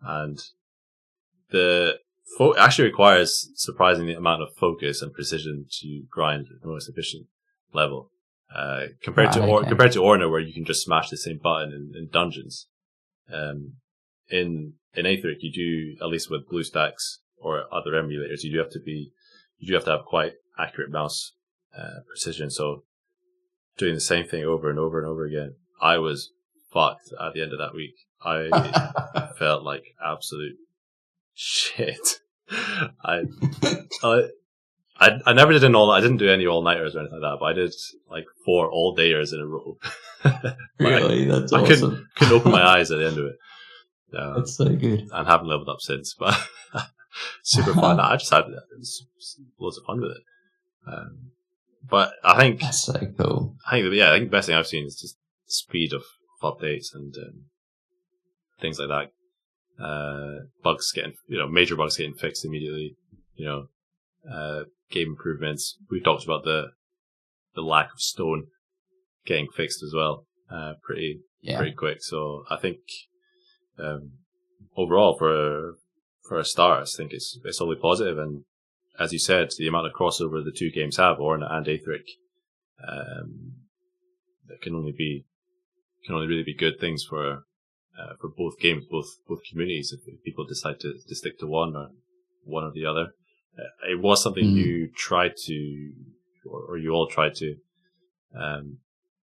and the actually requires surprisingly amount of focus and precision to grind at the most efficient level. Compared to Orna, where you can just smash the same button in dungeons. In Aethric, you do, at least with BlueStacks or other emulators, you do have to have quite accurate mouse precision. So doing the same thing over and over and over again, I was fucked at the end of that week. I felt like absolute shit. I never did I didn't do any all-nighters or anything like that, but I did like 4 all-dayers in a row. Really? That's I awesome. couldn't open my eyes at the end of it. That's so good. And haven't leveled up since, but super fun. I just had loads of fun with it. But I think that's so cool. I think the best thing I've seen is just speed of updates and things like that. Major bugs getting fixed immediately. Game improvements. We've talked about the lack of stone getting fixed as well. Pretty quick. So I think overall for a start, I think it's only positive. And as you said, the amount of crossover the 2 games have, Orna and Aethric, that can only really be good things for both games, both communities. If people decide to stick to one or the other, it was something you tried to, or you all tried to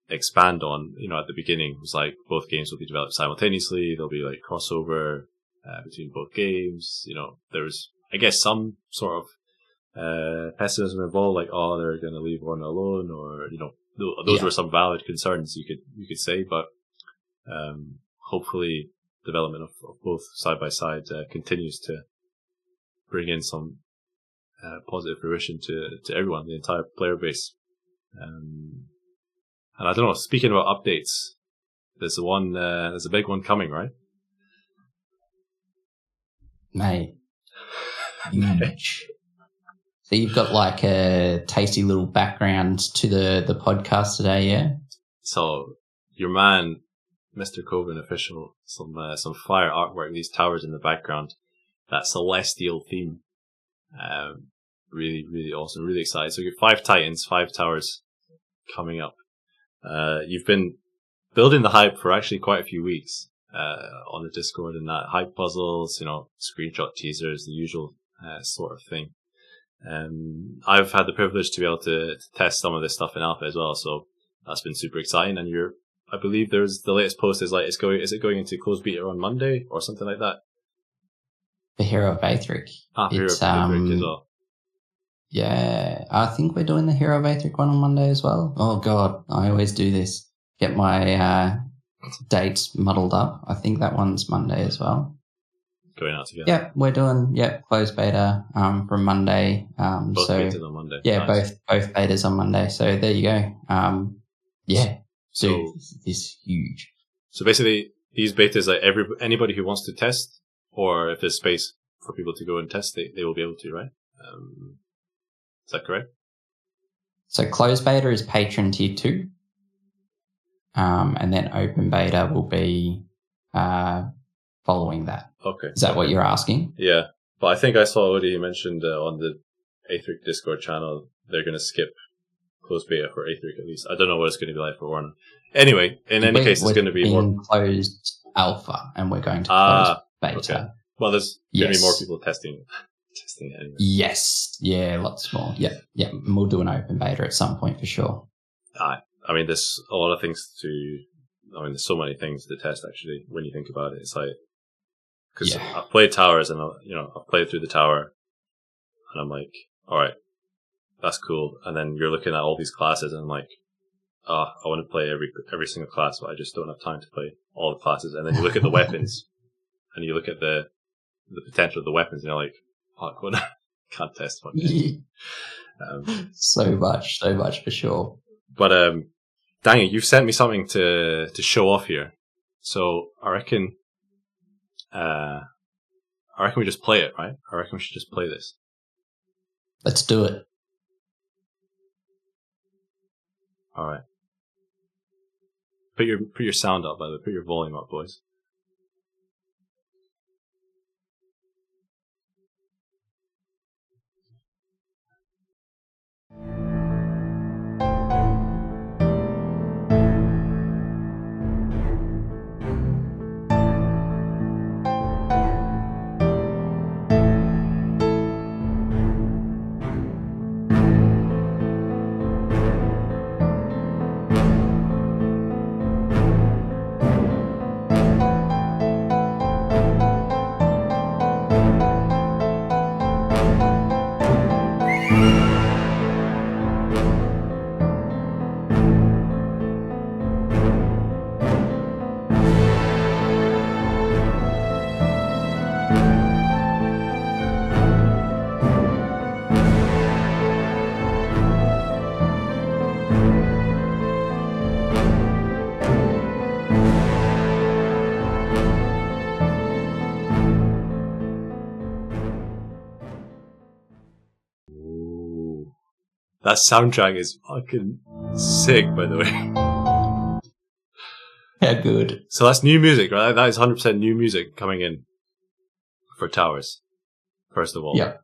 expand on. At the beginning, it was like both games will be developed simultaneously. There'll be like crossover between both games. There was, I guess, some sort of pessimism involved, like, oh, they're going to leave Orna alone, or those were some valid concerns you could say, but hopefully development of both side by side continues to bring in some positive fruition to everyone, the entire player base. And I don't know, speaking about updates, there's a big one coming, right? Mate. Huge. So you've got like a tasty little background to the podcast today, yeah? So your man, Mr. Coven official, some fire artwork, these towers in the background, that celestial theme. Really, really awesome. Really excited. So you have 5 titans, 5 towers coming up. You've been building the hype for actually quite a few weeks, on the Discord and that. Hype puzzles, screenshot teasers, the usual, sort of thing. I've had the privilege to be able to test some of this stuff in alpha as well, so that's been super exciting. And I believe the latest post is like, is it going into closed beta on Monday or something like that? The Hero of Aethric. Hero of Aethric as well. Yeah, I think we're doing the Hero of Aethric one on Monday as well. Oh god, I always do this. Get my dates muddled up. I think that one's Monday as well. Going out together. Yeah, we're doing closed beta from Monday. Both betas on Monday. Yeah, nice. both betas on Monday. So there you go. So dude, this is huge. So basically, these betas, like anybody who wants to test, or if there's space for people to go and test, they will be able to, right? Is that correct? So closed beta is patron tier 2. And then open beta will be following that. Okay. Is that what you're asking? Yeah. But I think I saw already mentioned on the Aethric Discord channel, they're going to skip closed beta for Aethric at least. I don't know what it's going to be like for Orna. Anyway, in any case, it's going to be more closed alpha, and we're going to close beta. Okay. Well, there's going to be more people testing it anyway. Yes. Yeah, lots more. Yeah. And we'll do an open beta at some point for sure. I mean, there's a lot of things there's so many things to test actually when you think about it. It's like, because I've played towers and I've played through the tower and I'm like, all right, that's cool. And then you're looking at all these classes and I'm like, I want to play every single class, but I just don't have time to play all the classes. And then you look at the weapons and you look at the potential of the weapons and you're like, oh, God, can't test one. So much for sure. But Dangy, you've sent me something to show off here, so I reckon we just play it, right? I reckon we should just play this. Let's do it. All right. Put your sound up, by the way. Put your volume up, boys. That soundtrack is fucking sick, by the way. Yeah, good. So that's new music, right? That is 100% new music coming in for Towers, first of all. Yeah.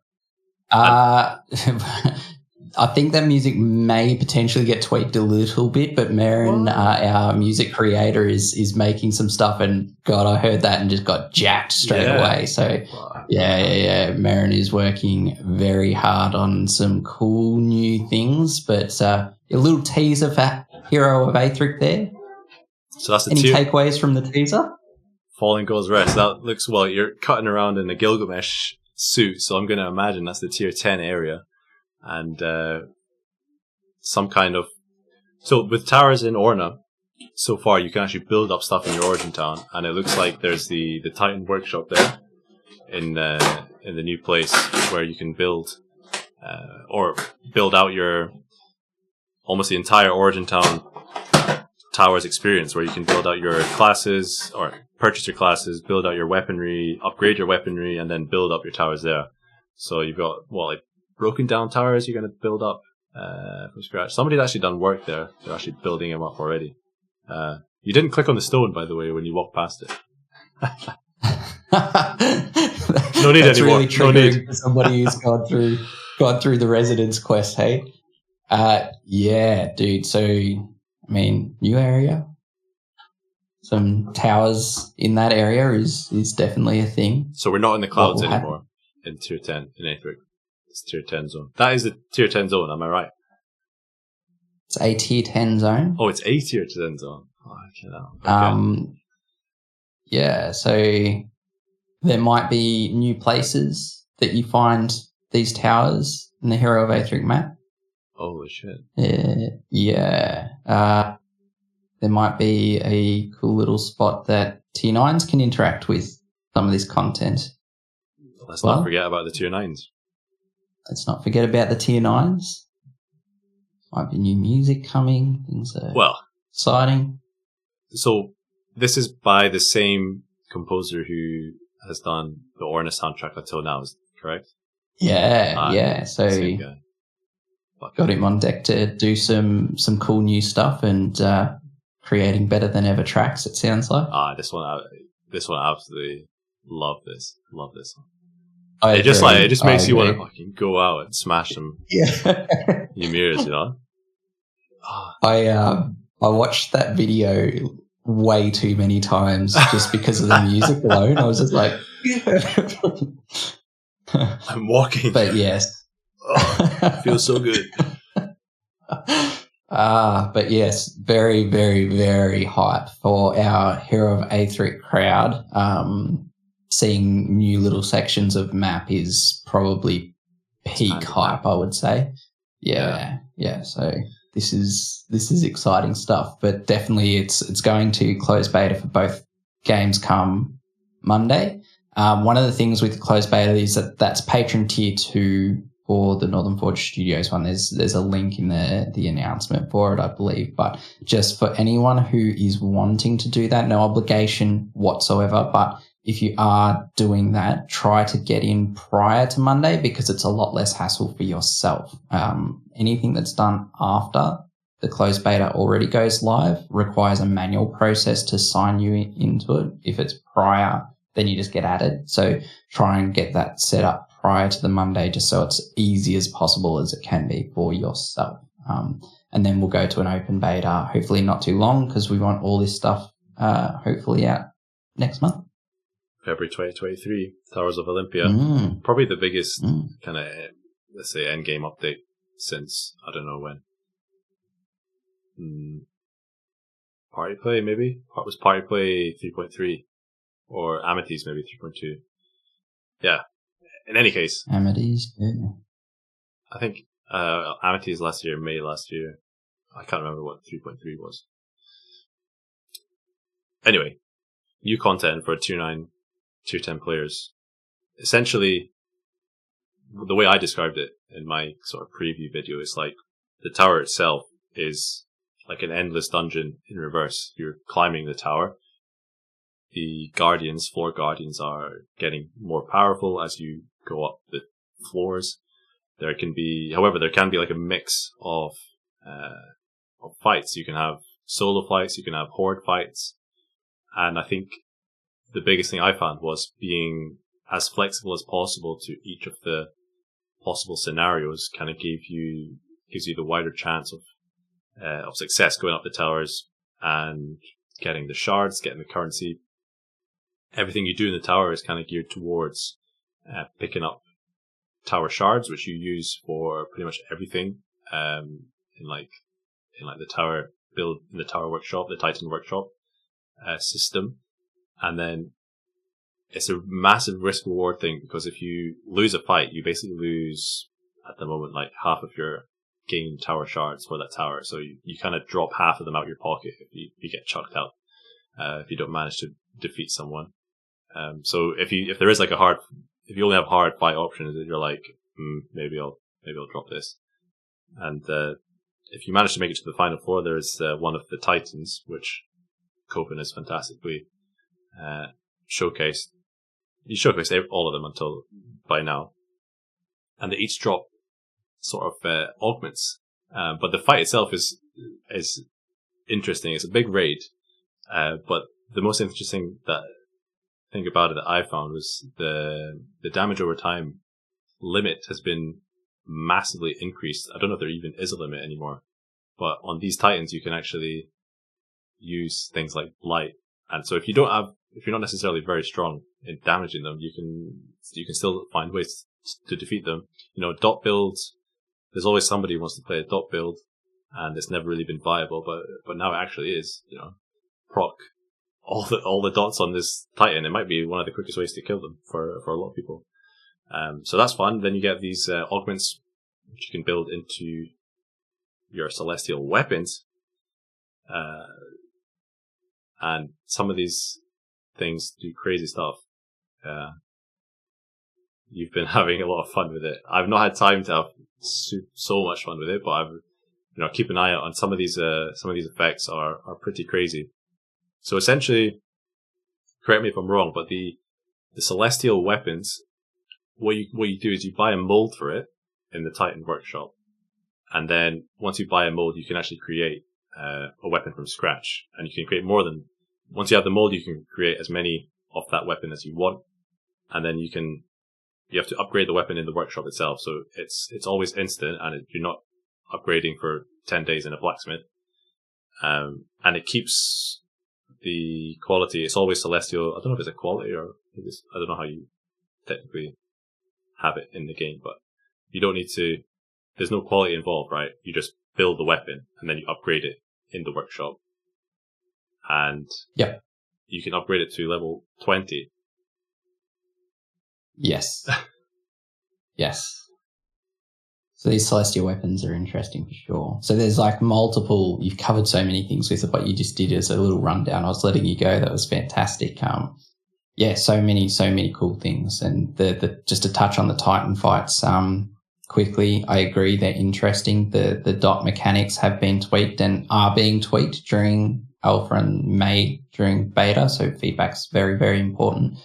I think that music may potentially get tweaked a little bit, but Marin, our music creator, is making some stuff, and God, I heard that and just got jacked straight away. So, yeah. Marin is working very hard on some cool new things, but a little teaser for Hero of Aethric there. So that's any takeaways from the teaser? Falling Goals Rest. That looks, well, you're cutting around in a Gilgamesh suit, so I'm going to imagine that's the tier 10 area. And some kind of... So with towers in Orna, so far you can actually build up stuff in your origin town, and it looks like there's the Titan workshop there in the new place where you can build out your almost the entire origin town towers experience, where you can build out your classes or purchase your classes, build out your weaponry, upgrade your weaponry, and then build up your towers there. So you've got broken down towers you're going to build up from scratch? Somebody's actually done work there. They're actually building them up already. You didn't click on the stone, by the way, when you walked past it. No need That's anymore. Really triggering for somebody who's gone through the residence quest. Hey, yeah, dude. So, I mean, new area. Some towers in that area is definitely a thing. So we're not in the clouds anymore in tier 10 in Aethric. It's tier 10 zone. That is the tier 10 zone. Am I right? It's a tier 10 zone. Oh, it's a tier 10 zone. Oh, okay. Yeah, so there might be new places that you find these towers in the Hero of Aethric map. Holy shit. Yeah. There might be a cool little spot that tier 9s can interact with some of this content. Let's not forget about the tier 9s. Let's not forget about the tier 9s. Might be new music coming. Things are exciting. So this is by the same composer who has done the Orna soundtrack until now, is correct? Yeah. So got him on deck to do some cool new stuff and creating better than ever tracks, it sounds like. This one absolutely love this one. It just makes you want to fucking go out and smash some Ymirs, you know? I watched that video way too many times just because of the music alone. I was just like, I'm walking. But yes. It feels so good. But yes, very, very, very hype for our Hero of Aethric crowd. Seeing new little sections of map is probably peak hype, I would say. Yeah. So this is exciting stuff, but definitely it's going to close beta for both games come Monday. One of the things with closed beta is that's patron tier 2 for the Northern Forge Studios one. There's a link in the announcement for it, I believe. But just for anyone who is wanting to do that, no obligation whatsoever. But if you are doing that, try to get in prior to Monday because it's a lot less hassle for yourself. Anything that's done after the closed beta already goes live requires a manual process to sign you into it. If it's prior, then you just get added. So try and get that set up prior to the Monday just so it's easy as possible as it can be for yourself. And then we'll go to an open beta, hopefully not too long because we want all this stuff hopefully out next month. February 2023, Towers of Olympia. Probably the biggest kind of, let's say, endgame update since, I don't know when. Party Play, maybe? Was Party Play 3.3? Or Amities, maybe 3.2. Yeah. In any case. Amities, yeah. I think Amities last year, May last year. I can't remember what 3.3 was. Anyway, new content for Tier 9, Tier 10 players. Essentially, the way I described it in my sort of preview video is like the tower itself is like an endless dungeon in reverse. You're climbing the tower. The guardians, floor guardians, are getting more powerful as you go up the floors. There can be like a mix of fights. You can have solo fights, you can have horde fights, and I think the biggest thing I found was being as flexible as possible to each of the possible scenarios. Kind of gives you the wider chance of success going up the towers and getting the shards, getting the currency. Everything you do in the tower is kind of geared towards picking up tower shards, which you use for pretty much everything in the tower build, in the tower workshop, the Titan workshop system. And then it's a massive risk reward thing because if you lose a fight, you basically lose at the moment like half of your gained tower shards for that tower. So you kind of drop half of them out of your pocket if you get chucked out if you don't manage to defeat someone. So if there is like if you only have hard fight options, you're like, maybe I'll drop this. And if you manage to make it to the final four, there's one of the Titans, which Copen has fantastically showcased. You showcased all of them until by now, and they each drop sort of augments. But the fight itself is interesting. It's a big raid, but the most interesting thing about it that I found was the damage over time limit has been massively increased. I don't know if there even is a limit anymore, but on these Titans you can actually use things like blight, and so if you're not necessarily very strong in damaging them, you can still find ways to defeat them. Dot builds. There's always somebody who wants to play a dot build, and it's never really been viable, but now it actually is. Proc all the dots on this Titan. It might be one of the quickest ways to kill them for a lot of people. So that's fun. Then you get these augments, which you can build into your celestial weapons. And some of these things do crazy stuff. You've been having a lot of fun with it. I've not had time to have so much fun with it, but I've keep an eye out on some of these effects are pretty crazy. So essentially, correct me if I'm wrong, but the celestial weapons, what you do is you buy a mold for it in the Titan workshop, and then once you buy a mold, you can actually create a weapon from scratch, and you can create more than. Once you have the mold, you can create as many of that weapon as you want, and then you have to upgrade the weapon in the workshop itself. So it's always instant, and you're not upgrading for 10 days in a blacksmith, and it keeps the quality. It's always celestial. I don't know if it's a quality or I don't know how you technically have it in the game, but you don't need to. There's no quality involved, right? You just build the weapon and then you upgrade it in the workshop, and you can upgrade it to level 20. Yes. Yes. So these celestial weapons are interesting for sure. So there's like multiple, you've covered so many things with it, what you just did as a little rundown. I was letting you go. That was fantastic. So many cool things. And the just to touch on the Titan fights, quickly, I agree they're interesting. The dot mechanics have been tweaked and are being tweaked during alpha and May during beta. So feedback's very, very important.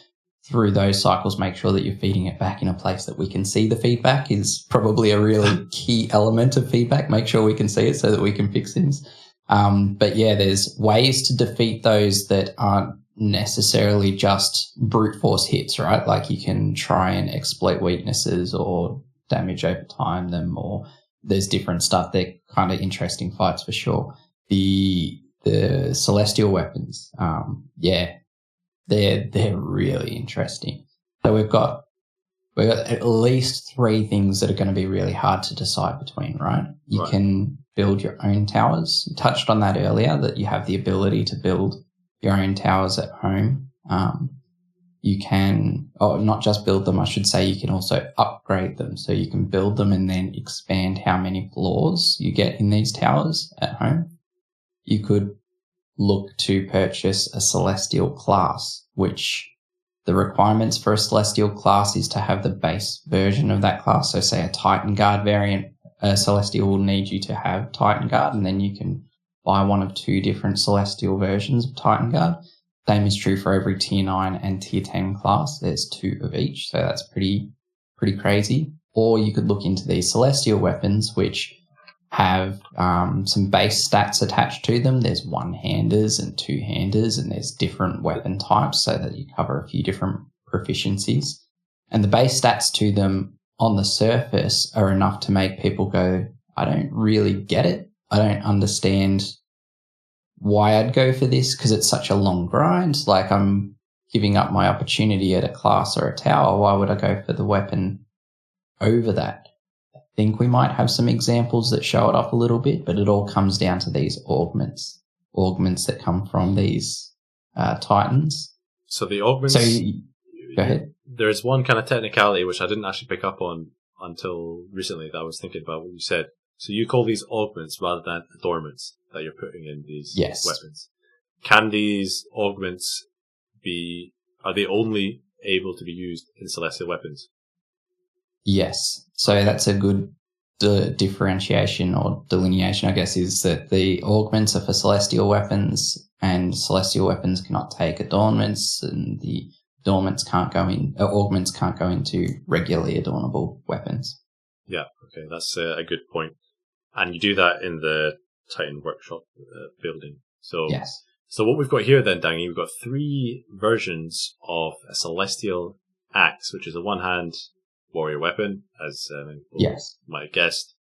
Through those cycles, make sure that you're feeding it back in a place that we can see the feedback is probably a really key element of feedback. Make sure we can see it so that we can fix things. But yeah, there's ways to defeat those that aren't necessarily just brute force hits, right? Like you can try and exploit weaknesses or damage over time them, or there's different stuff. They're kind of interesting fights for sure. The celestial weapons, they're really interesting. So we've got at least 3 things that are going to be really hard to decide between, right? You can build your own towers. You touched on that earlier, that you have the ability to build your own towers at home. You can, not just build them, I should say, you can also upgrade them. So you can build them and then expand how many floors you get in these towers at home. You could look to purchase a celestial class, which the requirements for a celestial class is to have the base version of that class. So say a Titan Guard variant, a celestial will need you to have Titan Guard, and then you can buy one of 2 different celestial versions of Titan Guard. Same is true for every tier 9 and tier 10 class. There's 2 of each, so that's pretty crazy. Or you could look into these celestial weapons, which have some base stats attached to them. There's 1-handers and 2-handers, and there's different weapon types so that you cover a few different proficiencies. And the base stats to them on the surface are enough to make people go, I don't really get it. I don't understand why I'd go for this because it's such a long grind. Like I'm giving up my opportunity at a class or a tower. Why would I go for the weapon over that? I think we might have some examples that show it off a little bit, but it all comes down to these augments that come from these Titans. So the augments... Go ahead. There's one kind of technicality which I didn't actually pick up on until recently that I was thinking about what you said. So you call these augments rather than adornments that you're putting in these weapons. Can these augments are they only able to be used in celestial weapons? Yes. So that's a good differentiation or delineation, I guess, is that the augments are for celestial weapons and celestial weapons cannot take adornments, and the augments can't go into regularly adornable weapons. Yeah. Okay, that's a good point. And you do that in the Titan Workshop building. So, Yes. So what we've got here then, Dangy, we've got 3 versions of a Celestial Axe, which is a one-hand warrior weapon, as people might have guessed.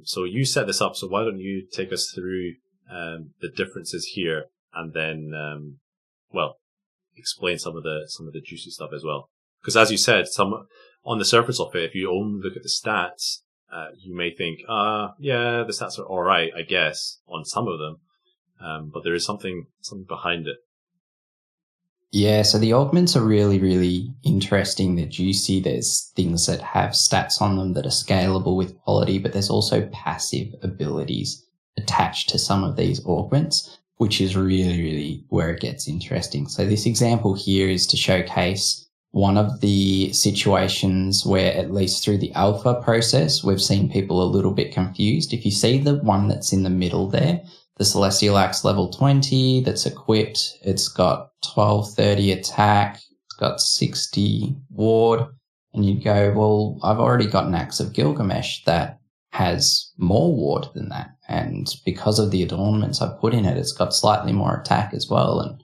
So you set this up, so why don't you take us through the differences here, and then, explain some of the juicy stuff as well. Because as you said, on the surface of it, if you only look at the stats, you may think, the stats are alright, I guess, on some of them. But there is something behind it. Yeah, so the augments are really, really interesting. They're juicy. There's things that have stats on them that are scalable with quality, but there's also passive abilities attached to some of these augments, which is really, really where it gets interesting. So this example here is to showcase one of the situations where, at least through the alpha process, we've seen people a little bit confused. If you see the one that's in the middle there, the Celestial Axe level 20 that's equipped, it's got 1230 attack, it's got 60 ward, and you'd go, well, I've already got an Axe of Gilgamesh that has more ward than that, and because of the adornments I put in it, it's got slightly more attack as well, and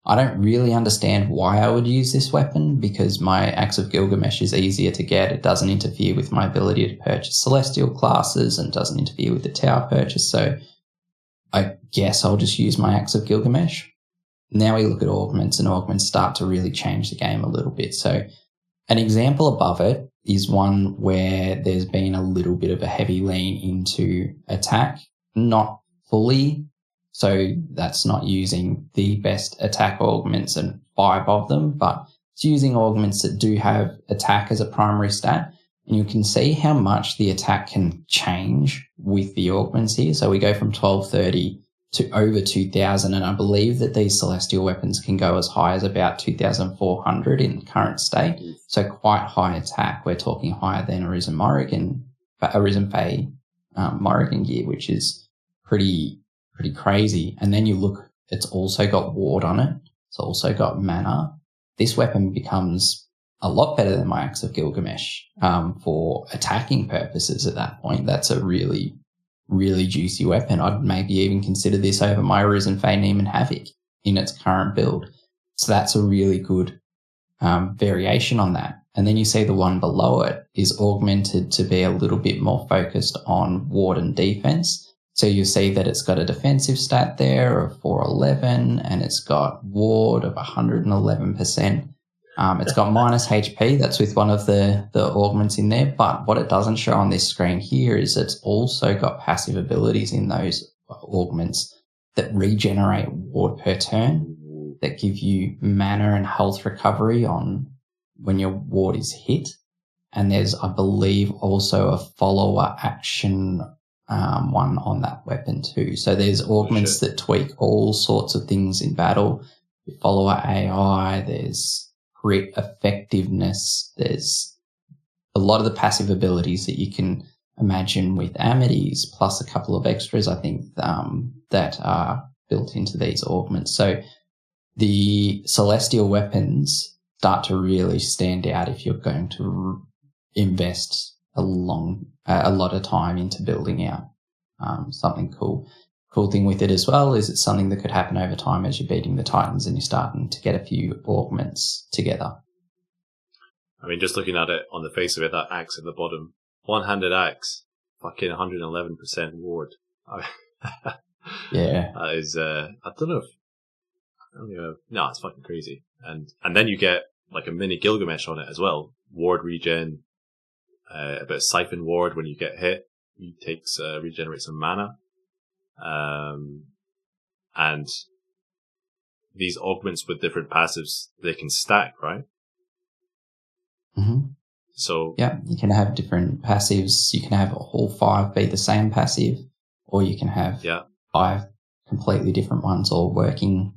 I don't really understand why I would use this weapon, because my Axe of Gilgamesh is easier to get. It doesn't interfere with my ability to purchase Celestial classes and doesn't interfere with the tower purchase, so I guess I'll just use my Axe of Gilgamesh. Now we look at augments, and augments start to really change the game a little bit. So an example above it is one where there's been a little bit of a heavy lean into attack, not fully. So that's not using the best attack augments and 5 of them, but it's using augments that do have attack as a primary stat. And you can see how much the attack can change with the augments here. So we go from 1230 to over 2000, and I believe that these celestial weapons can go as high as about 2400 in the current state. So quite high attack. We're talking higher than Arisen Fae Morrigan gear, which is pretty crazy. And then you look, it's also got ward on it. It's also got mana. This weapon becomes a lot better than my Axe of Gilgamesh for attacking purposes at that point. That's a really, really juicy weapon. I'd maybe even consider this over my Arisen Fae Neiman Havoc in its current build. So that's a really good variation on that. And then you see the one below it is augmented to be a little bit more focused on ward and defense. So you see that it's got a defensive stat there of 411, and it's got ward of 111%. It's got minus HP. That's with one of the augments in there. But what it doesn't show on this screen here is it's also got passive abilities in those augments that regenerate ward per turn, that give you mana and health recovery on when your ward is hit. And there's, I believe, also a follower action one on that weapon too. So there's augments that tweak all sorts of things in battle. Follower AI, there's crit effectiveness, there's a lot of the passive abilities that you can imagine with Amities, plus a couple of extras, I think, that are built into these augments. So the celestial weapons start to really stand out if you're going to invest a lot of time into building out something cool. Cool thing with it as well is it's something that could happen over time as you're beating the Titans and you're starting to get a few augments together. I mean, just looking at it on the face of it, that axe at the bottom, one-handed axe, fucking 111% ward. Yeah. That is, I don't know, no, it's fucking crazy. And then you get like a mini Gilgamesh on it as well. Ward regen, a bit of siphon ward when you get hit. He regenerates some mana. And these augments with different passives, they can stack, right? Mm-hmm. So yeah, you can have different passives. You can have all 5 be the same passive, or you can have 5 completely different ones all working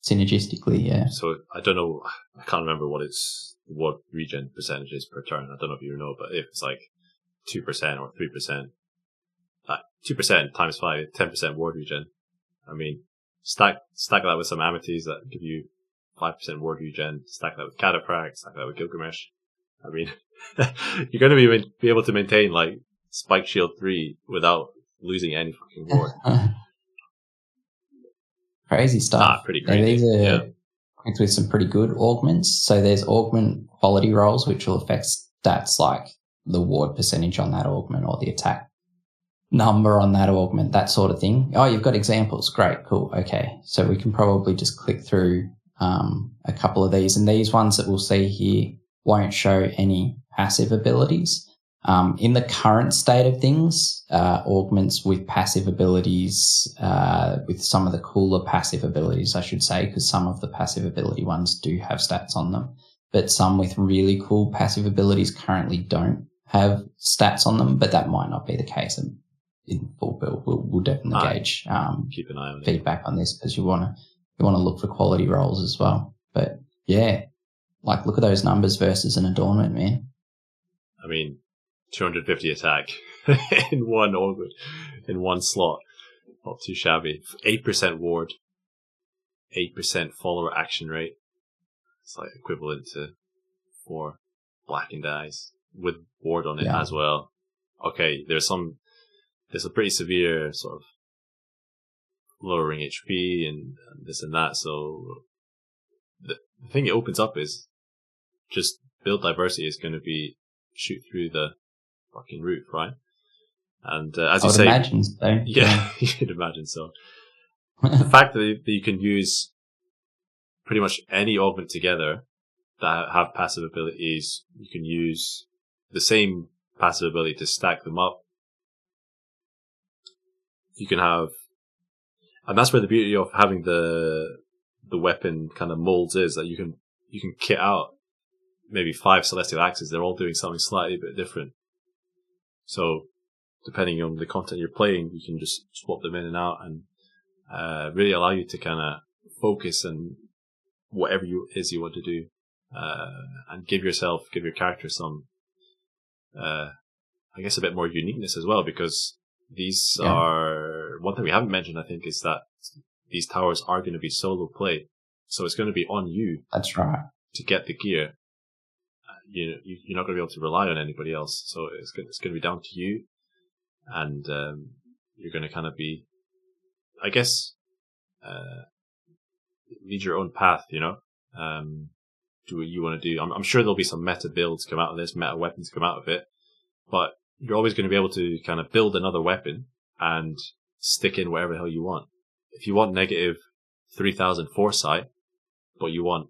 synergistically. Yeah. So I don't know. I can't remember what regen percentage is per turn. I don't know if you know, but if it's like 2% or 3%. 2% times 5, 10% ward regen. I mean, stack that with some Amities that give you 5% ward regen, stack that with Cataphract, stack that with Gilgamesh. I mean, you're going to be able to maintain like Spike Shield 3 without losing any fucking ward. Crazy stuff. Pretty crazy. These are with some pretty good augments. So there's augment quality rolls, which will affect stats like the ward percentage on that augment or the attack number on that augment, that sort of thing. Oh, you've got examples. Great, cool. Okay, so we can probably just click through a couple of these, and these ones that we'll see here won't show any passive abilities. In the current state of things, augments with passive abilities, with some of the cooler passive abilities, I should say, because some of the passive ability ones do have stats on them, but some with really cool passive abilities currently don't have stats on them, but that might not be the case in full build. We'll definitely gauge keep an eye on feedback on this, because you want to look for quality rolls as well. But yeah, like look at those numbers versus an adornment, man. I mean, 250 attack in one slot. Not too shabby. 8% ward, 8% follower action rate. It's like equivalent to 4 blackened eyes with ward on it as well. Okay, there's a pretty severe sort of lowering HP and this and that. So the thing it opens up is just build diversity is going to be shoot through the fucking roof, right? And as you say, imagine so. Yeah, you could imagine so. The fact that you can use pretty much any augment together that have passive abilities, you can use the same passive ability to stack them up. You can have, and that's where the beauty of having the weapon kind of molds is, that you can kit out maybe 5 celestial axes. They're all doing something slightly bit different. So depending on the content you're playing, you can just swap them in and out and really allow you to kind of focus on whatever you want to do, and give your character some, I guess, a bit more uniqueness as well, because these are, one thing we haven't mentioned, I think, is that these towers are going to be solo play. So it's going to be on you. That's right. To get the gear. You're not going to be able to rely on anybody else. So it's going to be down to you. And you're going to kind of be, I guess, lead your own path, do what you want to do. I'm sure there'll be some meta builds come out of this, meta weapons come out of it. But you're always going to be able to kind of build another weapon and stick in whatever the hell you want. If you want negative 3,000 foresight, but you want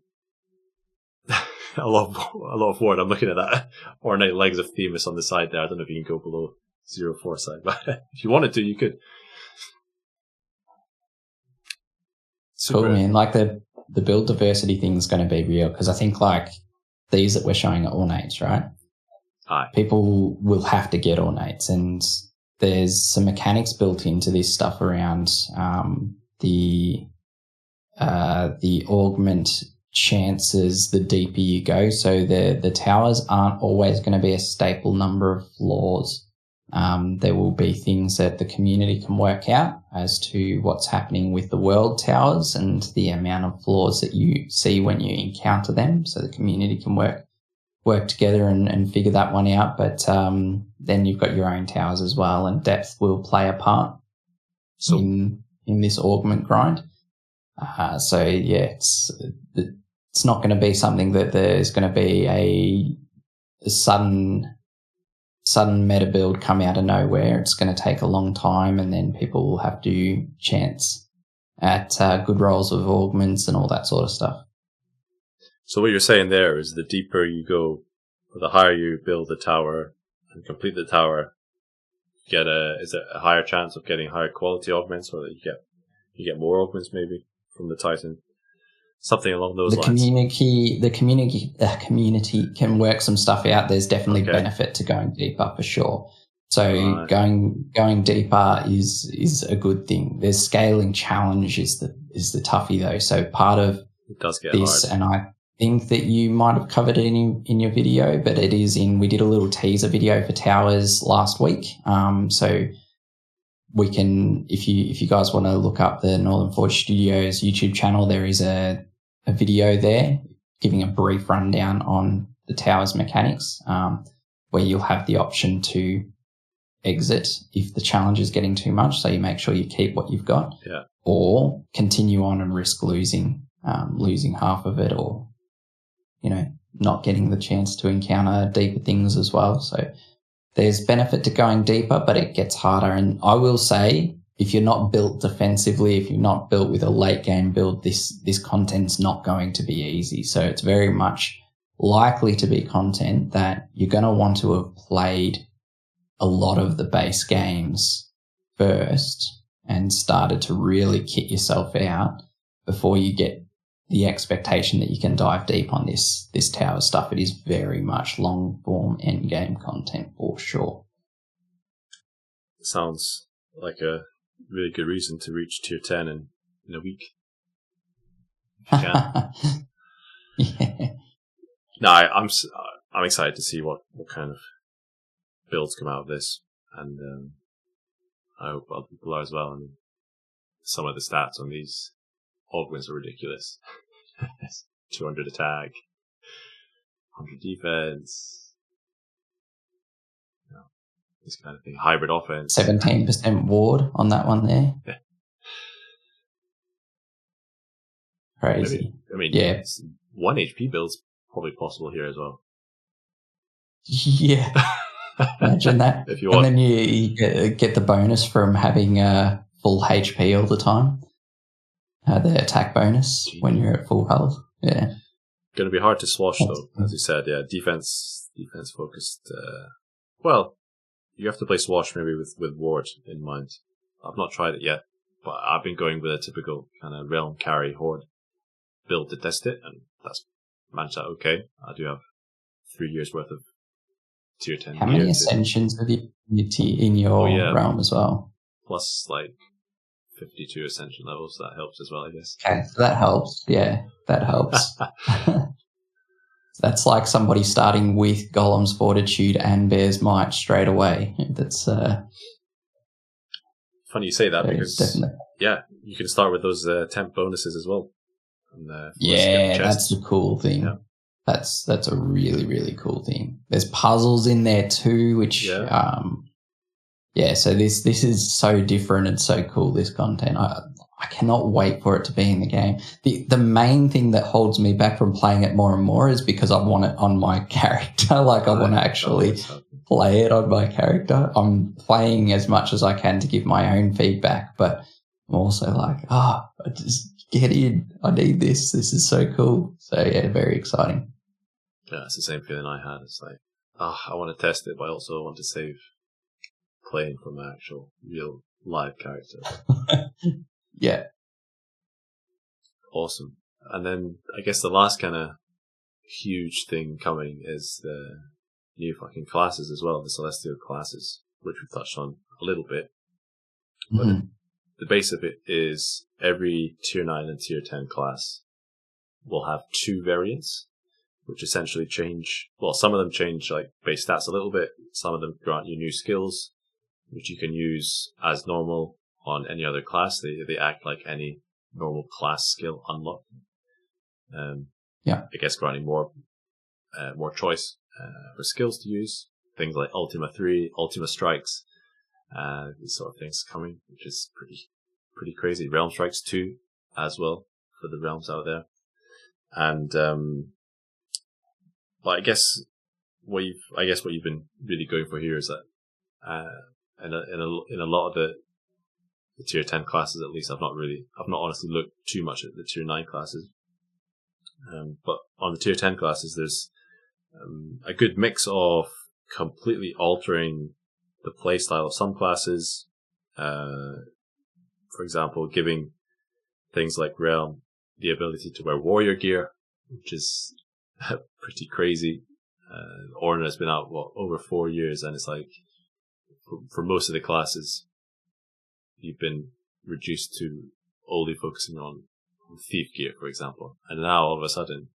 a lot of ward, I'm looking at that ornate legs of Themis on the side there. I don't know if you can go below 0 foresight, but if you wanted to, you could. Cool, man. Like the build diversity thing is going to be real, because I think like these that we're showing are ornates, right? Aye. People will have to get ornates, and there's some mechanics built into this stuff around the augment chances the deeper you go. So the towers aren't always going to be a staple number of floors. There will be things that the community can work out as to what's happening with the world towers and the amount of floors that you see when you encounter them. So the community can work together and figure that one out. But then you've got your own towers as well, and depth will play a part in this augment grind. So yeah, it's not going to be something that there's going to be a sudden meta build come out of nowhere. It's going to take a long time, and then people will have to chance at good rolls with augments and all that sort of stuff. So what you're saying there is the deeper you go, or the higher you build the tower and complete the tower, is there a higher chance of getting higher quality augments, or that you get more augments maybe from the Titan? Something along those lines. The community can work some stuff out. There's definitely benefit to going deeper for sure. So going deeper is a good thing. There's scaling challenge is the toughie though. So part of it does get this, hard. and I think that you might have covered it in your video, but it is we did a little teaser video for towers last week. So we can, if you guys want to look up the Northern Forge Studios YouTube channel, there is a video there giving a brief rundown on the Towers mechanics, where you'll have the option to exit if the challenge is getting too much, so you make sure you keep what you've got, or continue on and risk losing half of it, or not getting the chance to encounter deeper things as well. So there's benefit to going deeper, but it gets harder. And I will say, if you're not built defensively, if you're not built with a late game build, this content's not going to be easy. So it's very much likely to be content that you're going to want to have played a lot of the base games first and started to really kit yourself out before you get the expectation that you can dive deep on this tower stuff. It is very much long form end game content for sure. Sounds like a really good reason to reach tier 10 in a week. If you can. Yeah. No, I'm excited to see what kind of builds come out of this, and I hope other people are as well. I mean, some of the stats on these augments are ridiculous. 200 attack, 100 defense, this kind of thing. Hybrid offense. 17% ward on that one there. Yeah. Crazy. Yeah. 1 HP build's probably possible here as well. Yeah. Imagine that. If you want. And then you get the bonus from having full HP all the time. The attack bonus when you're at full health. Yeah. Going to be hard to swash though, as you said. Yeah, defense focused. Well, you have to play swash maybe with ward in mind. I've not tried it yet, but I've been going with a typical kind of realm carry horde build to test it, and that's managed out okay. I do have 3 years worth of tier 10. How many ascensions have you in your realm as well? Plus 52 ascension levels. That helps as well, I guess. Okay, so that helps. Yeah, that helps. That's like somebody starting with Golem's Fortitude and Bear's Might straight away. That's funny you say that, because definitely. You can start with those temp bonuses as well. And, that's the cool thing. Yeah. That's a really, really cool thing. There's puzzles in there too, which so this is so different and so cool, this content. I cannot wait for it to be in the game. The main thing that holds me back from playing it more and more is because I want it on my character. I want to actually play it on my character. I'm playing as much as I can to give my own feedback, but I'm also I just get in. I need this. This is so cool. So yeah, very exciting. Yeah, it's the same feeling I had. It's I want to test it, but I also want to save playing from an actual real live character. Yeah. Awesome. And then I guess the last kind of huge thing coming is the new fucking classes as well, the Celestial classes, which we've touched on a little bit. But the base of it is every tier 9 and tier 10 class will have 2 variants, which essentially change, some of them change base stats a little bit. Some of them grant you new skills, which you can use as normal on any other class. They act like any normal class skill unlock. I guess granting more choice for skills to use. Things like Ultima 3, Ultima Strikes, these sort of things coming, which is pretty crazy. Realm Strikes 2 as well for the realms out there. And I guess what you've been really going for here is that in a lot of the tier 10 classes, at least, I've not honestly looked too much at the tier 9 classes. But on the tier 10 classes, there's a good mix of completely altering the playstyle of some classes. For example, giving things like Realm the ability to wear warrior gear, which is pretty crazy. Orna has been out over 4 years, and it's for most of the classes, you've been reduced to only focusing on thief gear, for example. And now all of a sudden,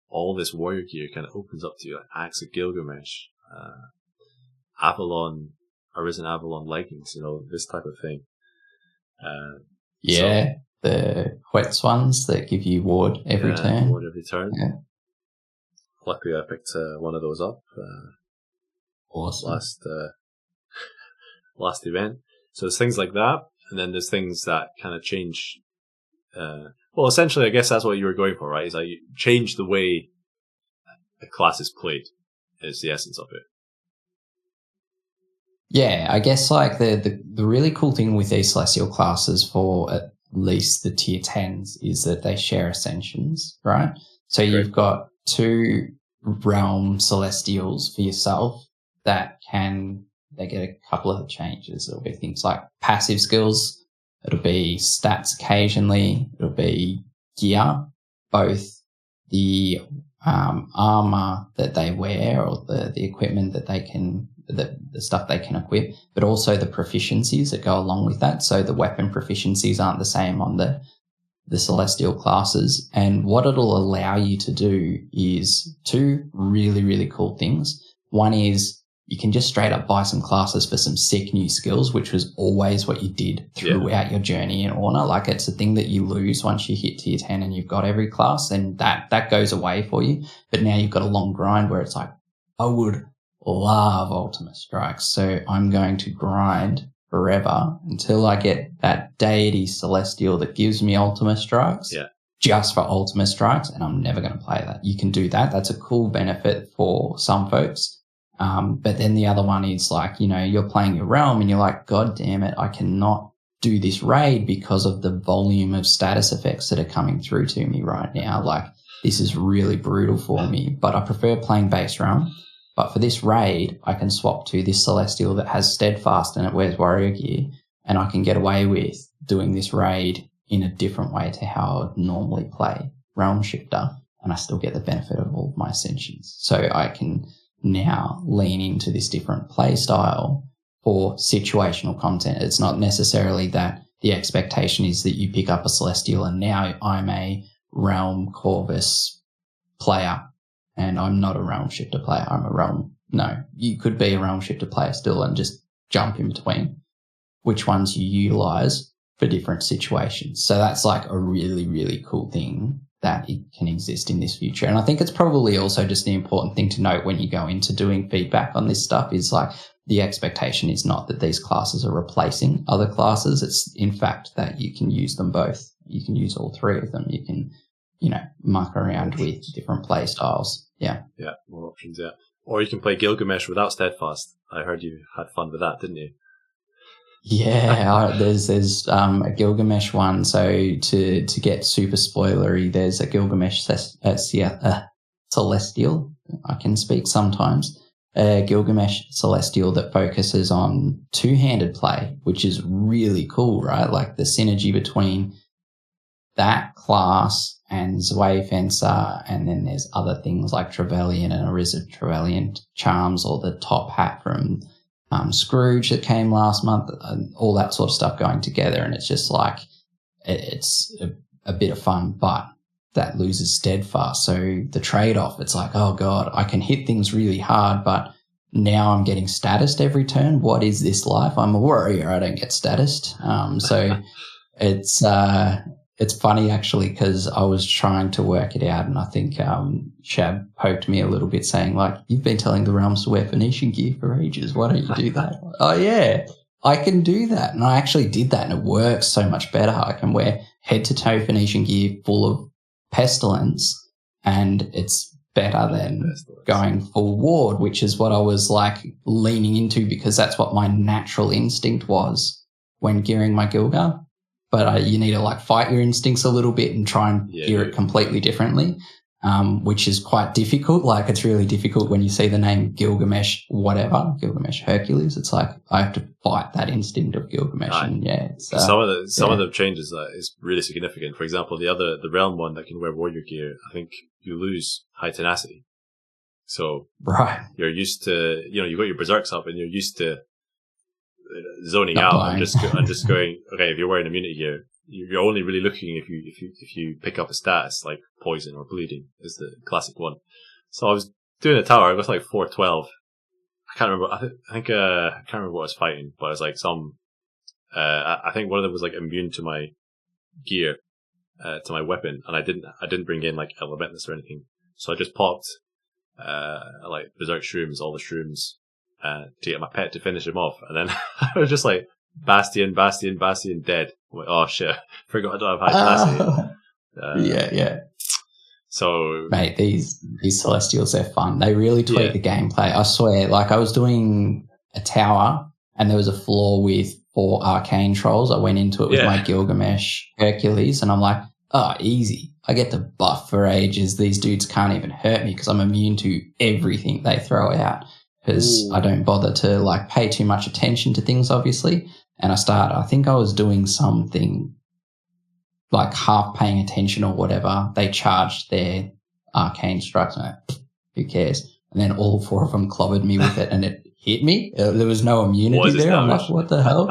all this warrior gear kind of opens up to you, Axe of Gilgamesh, Arisen Avalon leggings, this type of thing. The Quetz ones that give you ward every turn. Ward every turn. Yeah. Luckily, I picked one of those up Awesome. last event. So there's things like that, and then there's things that kind of change. Well, essentially, I guess that's what you were going for, right? Is like you change the way a class is played. Is the essence of it. Yeah, I guess like the really cool thing with these celestial classes for at least the tier 10s is that they share ascensions, right? So you've got 2 realm celestials for yourself they get a couple of changes. It'll be things like passive skills, it'll be stats occasionally, it'll be gear, both the armor that they wear or the equipment that they can, the stuff they can equip, but also the proficiencies that go along with that. So the weapon proficiencies aren't the same on the celestial classes. And what it'll allow you to do is 2 really, really cool things. One is you can just straight up buy some classes for some sick new skills, which was always what you did throughout your journey in Orna. Like it's a thing that you lose once you hit tier 10 and you've got every class, and that goes away for you. But now you've got a long grind where it's like, I would love ultimate strikes. So I'm going to grind forever until I get that deity celestial that gives me ultimate strikes. Yeah. Just for ultimate strikes, and I'm never going to play that. You can do that. That's a cool benefit for some folks. But then the other one is like, you're playing your realm and you're like, God damn it, I cannot do this raid because of the volume of status effects that are coming through to me right now. Like, this is really brutal for me, but I prefer playing base realm. But for this raid, I can swap to this celestial that has steadfast and it wears warrior gear, and I can get away with doing this raid in a different way to how I would normally play Realm Shifter, and I still get the benefit of all of my ascensions. So I can now lean into this different play style for situational content. It's not necessarily that the expectation is that you pick up a celestial and now I'm a Realm Corvus player and I'm not a Realm Shifter player. No, you could be a Realm Shifter player still and just jump in between which ones you utilize for different situations. So that's like a really, really cool thing that it can exist in this future. And I think it's probably also just the important thing to note when you go into doing feedback on this stuff is like the expectation is not that these classes are replacing other classes. It's in fact that you can use them both. You can use all 3 of them. You can, muck around with different play styles. Yeah. Yeah, more options, yeah. Or you can play Gilgamesh without Steadfast. I heard you had fun with that, didn't you? Yeah, there's a Gilgamesh one. So to get super spoilery, there's a Gilgamesh Celestial. I can speak sometimes. A Gilgamesh Celestial that focuses on 2-handed play, which is really cool, right? Like the synergy between that class and Zwei Fencer, and then there's other things like Trevelyan and Arisen Trevelyan charms, or the top hat from Scrooge that came last month, all that sort of stuff going together. And it's just like, it's a bit of fun, but that loses steadfast. So the trade-off, it's like, oh God, I can hit things really hard, but now I'm getting statused every turn. What is this life? I'm a warrior. I don't get statused. So it's funny actually, because I was trying to work it out, and I think Shab poked me a little bit saying like, you've been telling the realms to wear Phoenician gear for ages. Why don't you do that? Oh yeah, I can do that. And I actually did that, and it works so much better. I can wear head to toe Phoenician gear full of pestilence, and it's better than going full ward, which is what I was like leaning into, because that's what my natural instinct was when gearing my Gilga. But you need to like fight your instincts a little bit and try and gear it completely differently, which is quite difficult. Like it's really difficult when you see the name Gilgamesh, Gilgamesh Hercules. It's like I have to fight that instinct of Gilgamesh. And some of the changes is really significant. For example, the realm one that can wear warrior gear, I think you lose high tenacity. So you're used to, you got your berserks up and you're used to zoning Not out. dying. I'm just going, okay, if you're wearing immunity gear, you're only really looking if you pick up a status like poison or bleeding is the classic one. So I was doing a tower, I got like 412. I can't remember, I can't remember what I was fighting, but it was like I think one of them was like immune to my gear, to my weapon, and I didn't bring in like elementals or anything. So I just popped like berserk shrooms, all the shrooms, to get my pet to finish him off, and then I was just like Bastion, dead. I'm like, oh shit, forgot I don't have high capacity. Yeah. So, mate, these Celestials, they're fun. They really tweak the gameplay. I swear, like I was doing a tower and there was a floor with 4 arcane trolls. I went into it with my Gilgamesh Hercules and I'm like, oh, easy. I get to buff for ages. These dudes can't even hurt me because I'm immune to everything they throw out because I don't bother to like pay too much attention to things, obviously. And I think I was doing something like half paying attention or whatever. They charged their arcane strikes. And who cares? And then all 4 of them clobbered me with it and it hit me. There was no immunity there. I'm like, what the hell?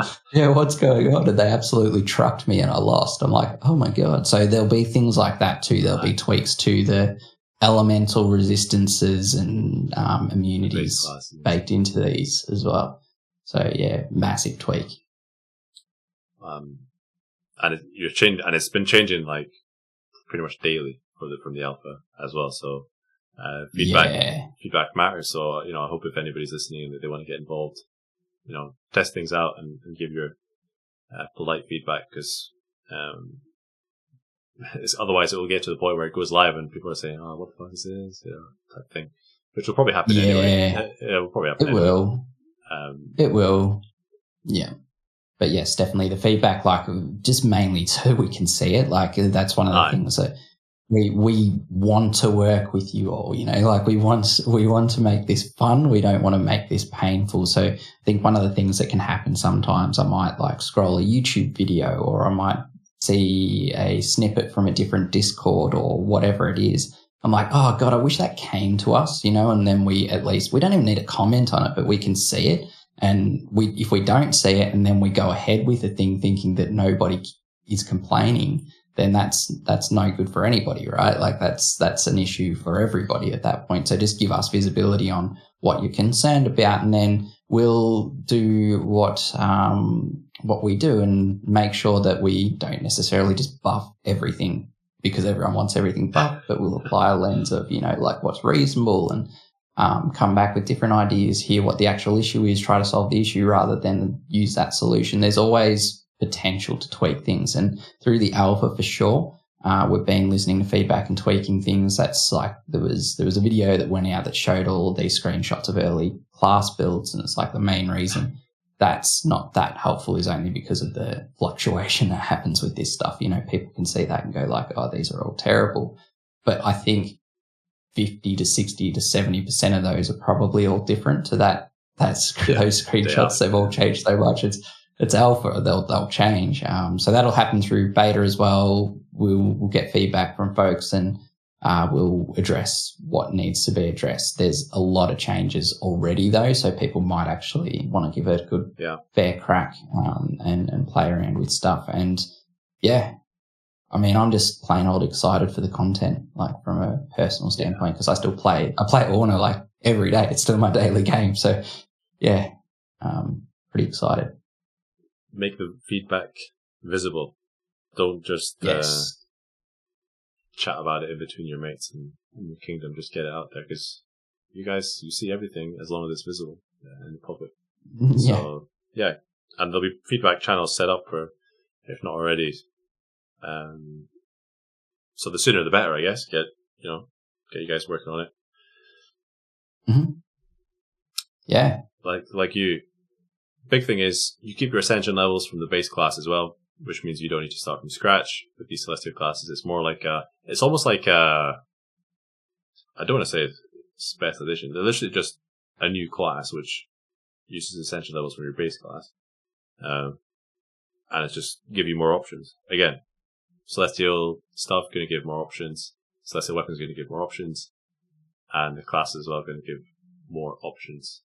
What's going on? And they absolutely trucked me and I lost. I'm like, oh my God. So there'll be things like that too. There'll be tweaks to the elemental resistances and immunities baked into these as well. So yeah, massive tweak. And it's been changing like pretty much daily from the alpha as well. So feedback matters. So I hope if anybody's listening that they want to get involved, test things out and give your polite feedback because otherwise it will get to the point where it goes live and people are saying, "Oh, what the fuck is this?" Type thing, which will probably happen anyway. It will probably happen. It will. It will. Yeah. But yes, definitely the feedback, like just mainly so we can see it. Like that's one of the things that we want to work with you all, like we want to make this fun. We don't want to make this painful. So I think one of the things that can happen sometimes, I might like scroll a YouTube video or I might see a snippet from a different Discord or whatever it is. I'm like, oh God, I wish that came to us, and then we don't even need to comment on it, but we can see it. And if we don't see it and then we go ahead with the thing thinking that nobody is complaining, then that's no good for anybody, right? Like that's an issue for everybody at that point. So just give us visibility on what you're concerned about and then we'll do what we do and make sure that we don't necessarily just buff everything because everyone wants everything buffed, but we'll apply a lens of, like what's reasonable and come back with different ideas, hear what the actual issue is, try to solve the issue rather than use that solution. There's always potential to tweak things. And through the alpha for sure, we've been listening to feedback and tweaking things. That's like there was a video that went out that showed all of these screenshots of early class builds. And it's like the main reason that's not that helpful is only because of the fluctuation that happens with this stuff. People can see that and go like, oh, these are all terrible. But I think 50 to 60 to 70% of those are probably all different to those screenshots. They've all changed so much. It's alpha. They'll change. So that'll happen through beta as well. We'll get feedback from folks and we'll address what needs to be addressed. There's a lot of changes already though, so people might actually want to give it a good fair crack and play around with stuff. And yeah, I mean, I'm just plain old excited for the content, like from a personal standpoint, because I play Orna like every day. It's still my daily game. So yeah, pretty excited. Make the feedback visible. Don't just chat about it in between your mates and in your kingdom. Just get it out there because you see everything as long as it's visible in the public. So yeah, and there'll be feedback channels set up for, if not already. So the sooner the better, I guess. Get you guys working on it. Mm-hmm. Yeah. Like you. Big thing is you keep your ascension levels from the base class as well, which means you don't need to start from scratch with these celestial classes. It's more like it's almost like I don't want to say special edition. They're literally just a new class which uses ascension levels from your base class, and it's just give you more options. Again, celestial stuff going to give more options. Celestial weapons going to give more options, and the classes as well going to give more options.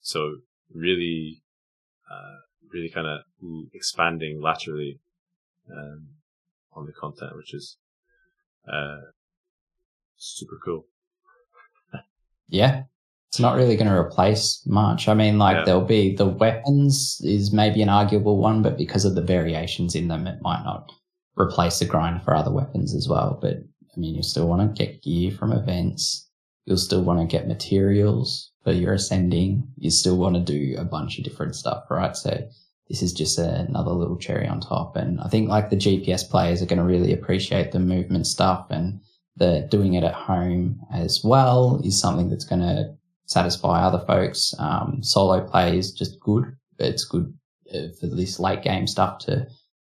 So really kind of expanding laterally on the content, which is super cool. Yeah, it's not really going to replace much. I mean, there'll be the weapons is maybe an arguable one, but because of the variations in them, it might not replace the grind for other weapons as well. But I mean, you still want to get gear from events. you'll still want to get materials for your ascending. You still want to do a bunch of different stuff, right? So this is just another little cherry on top. And I think like the GPS players are going to really appreciate the movement stuff, and the doing it at home as well is something that's going to satisfy other folks. Solo play is just good. It's good for this late game stuff to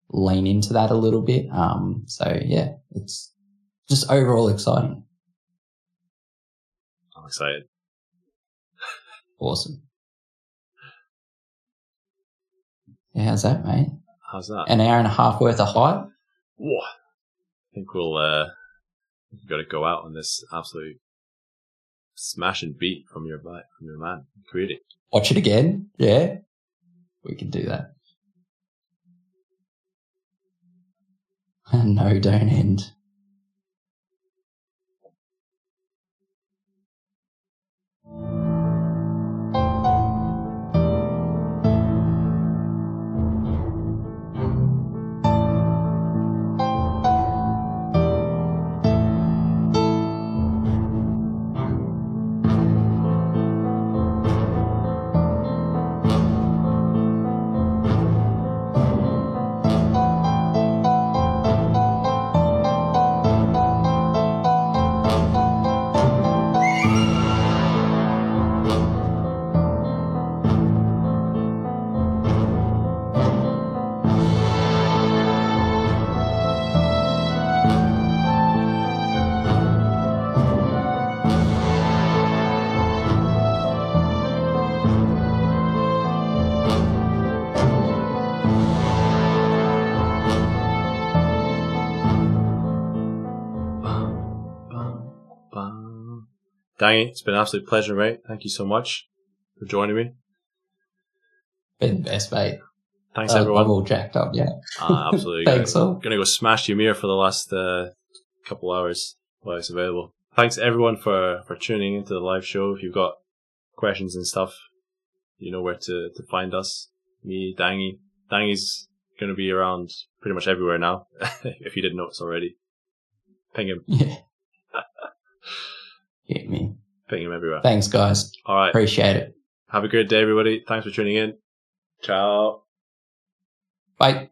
lean into that a little bit. So yeah, it's just overall exciting. I'm excited. Awesome. Yeah, how's that, mate? How's that? An hour and a half worth of hype? Whoa. I think we've got to go out on this absolute smashing beat from your man. Create it. Watch it again? Yeah, we can do that. No, don't end. Dangy, it's been an absolute pleasure, mate. Thank you so much for joining me. Been the best, mate. Thanks, everyone. I'm all jacked up, yeah. Absolutely. Thanks, all. Gonna go smash Ymir for the last couple hours while it's available. Thanks, everyone, for tuning into the live show. If you've got questions and stuff, you know where to find us. Me, Dangy. Dangy's gonna be around pretty much everywhere now, if you didn't notice already. Ping him. Yeah. Hit me. Ping him everywhere. Thanks, guys. All right. Appreciate it. Have a great day, everybody. Thanks for tuning in. Ciao. Bye.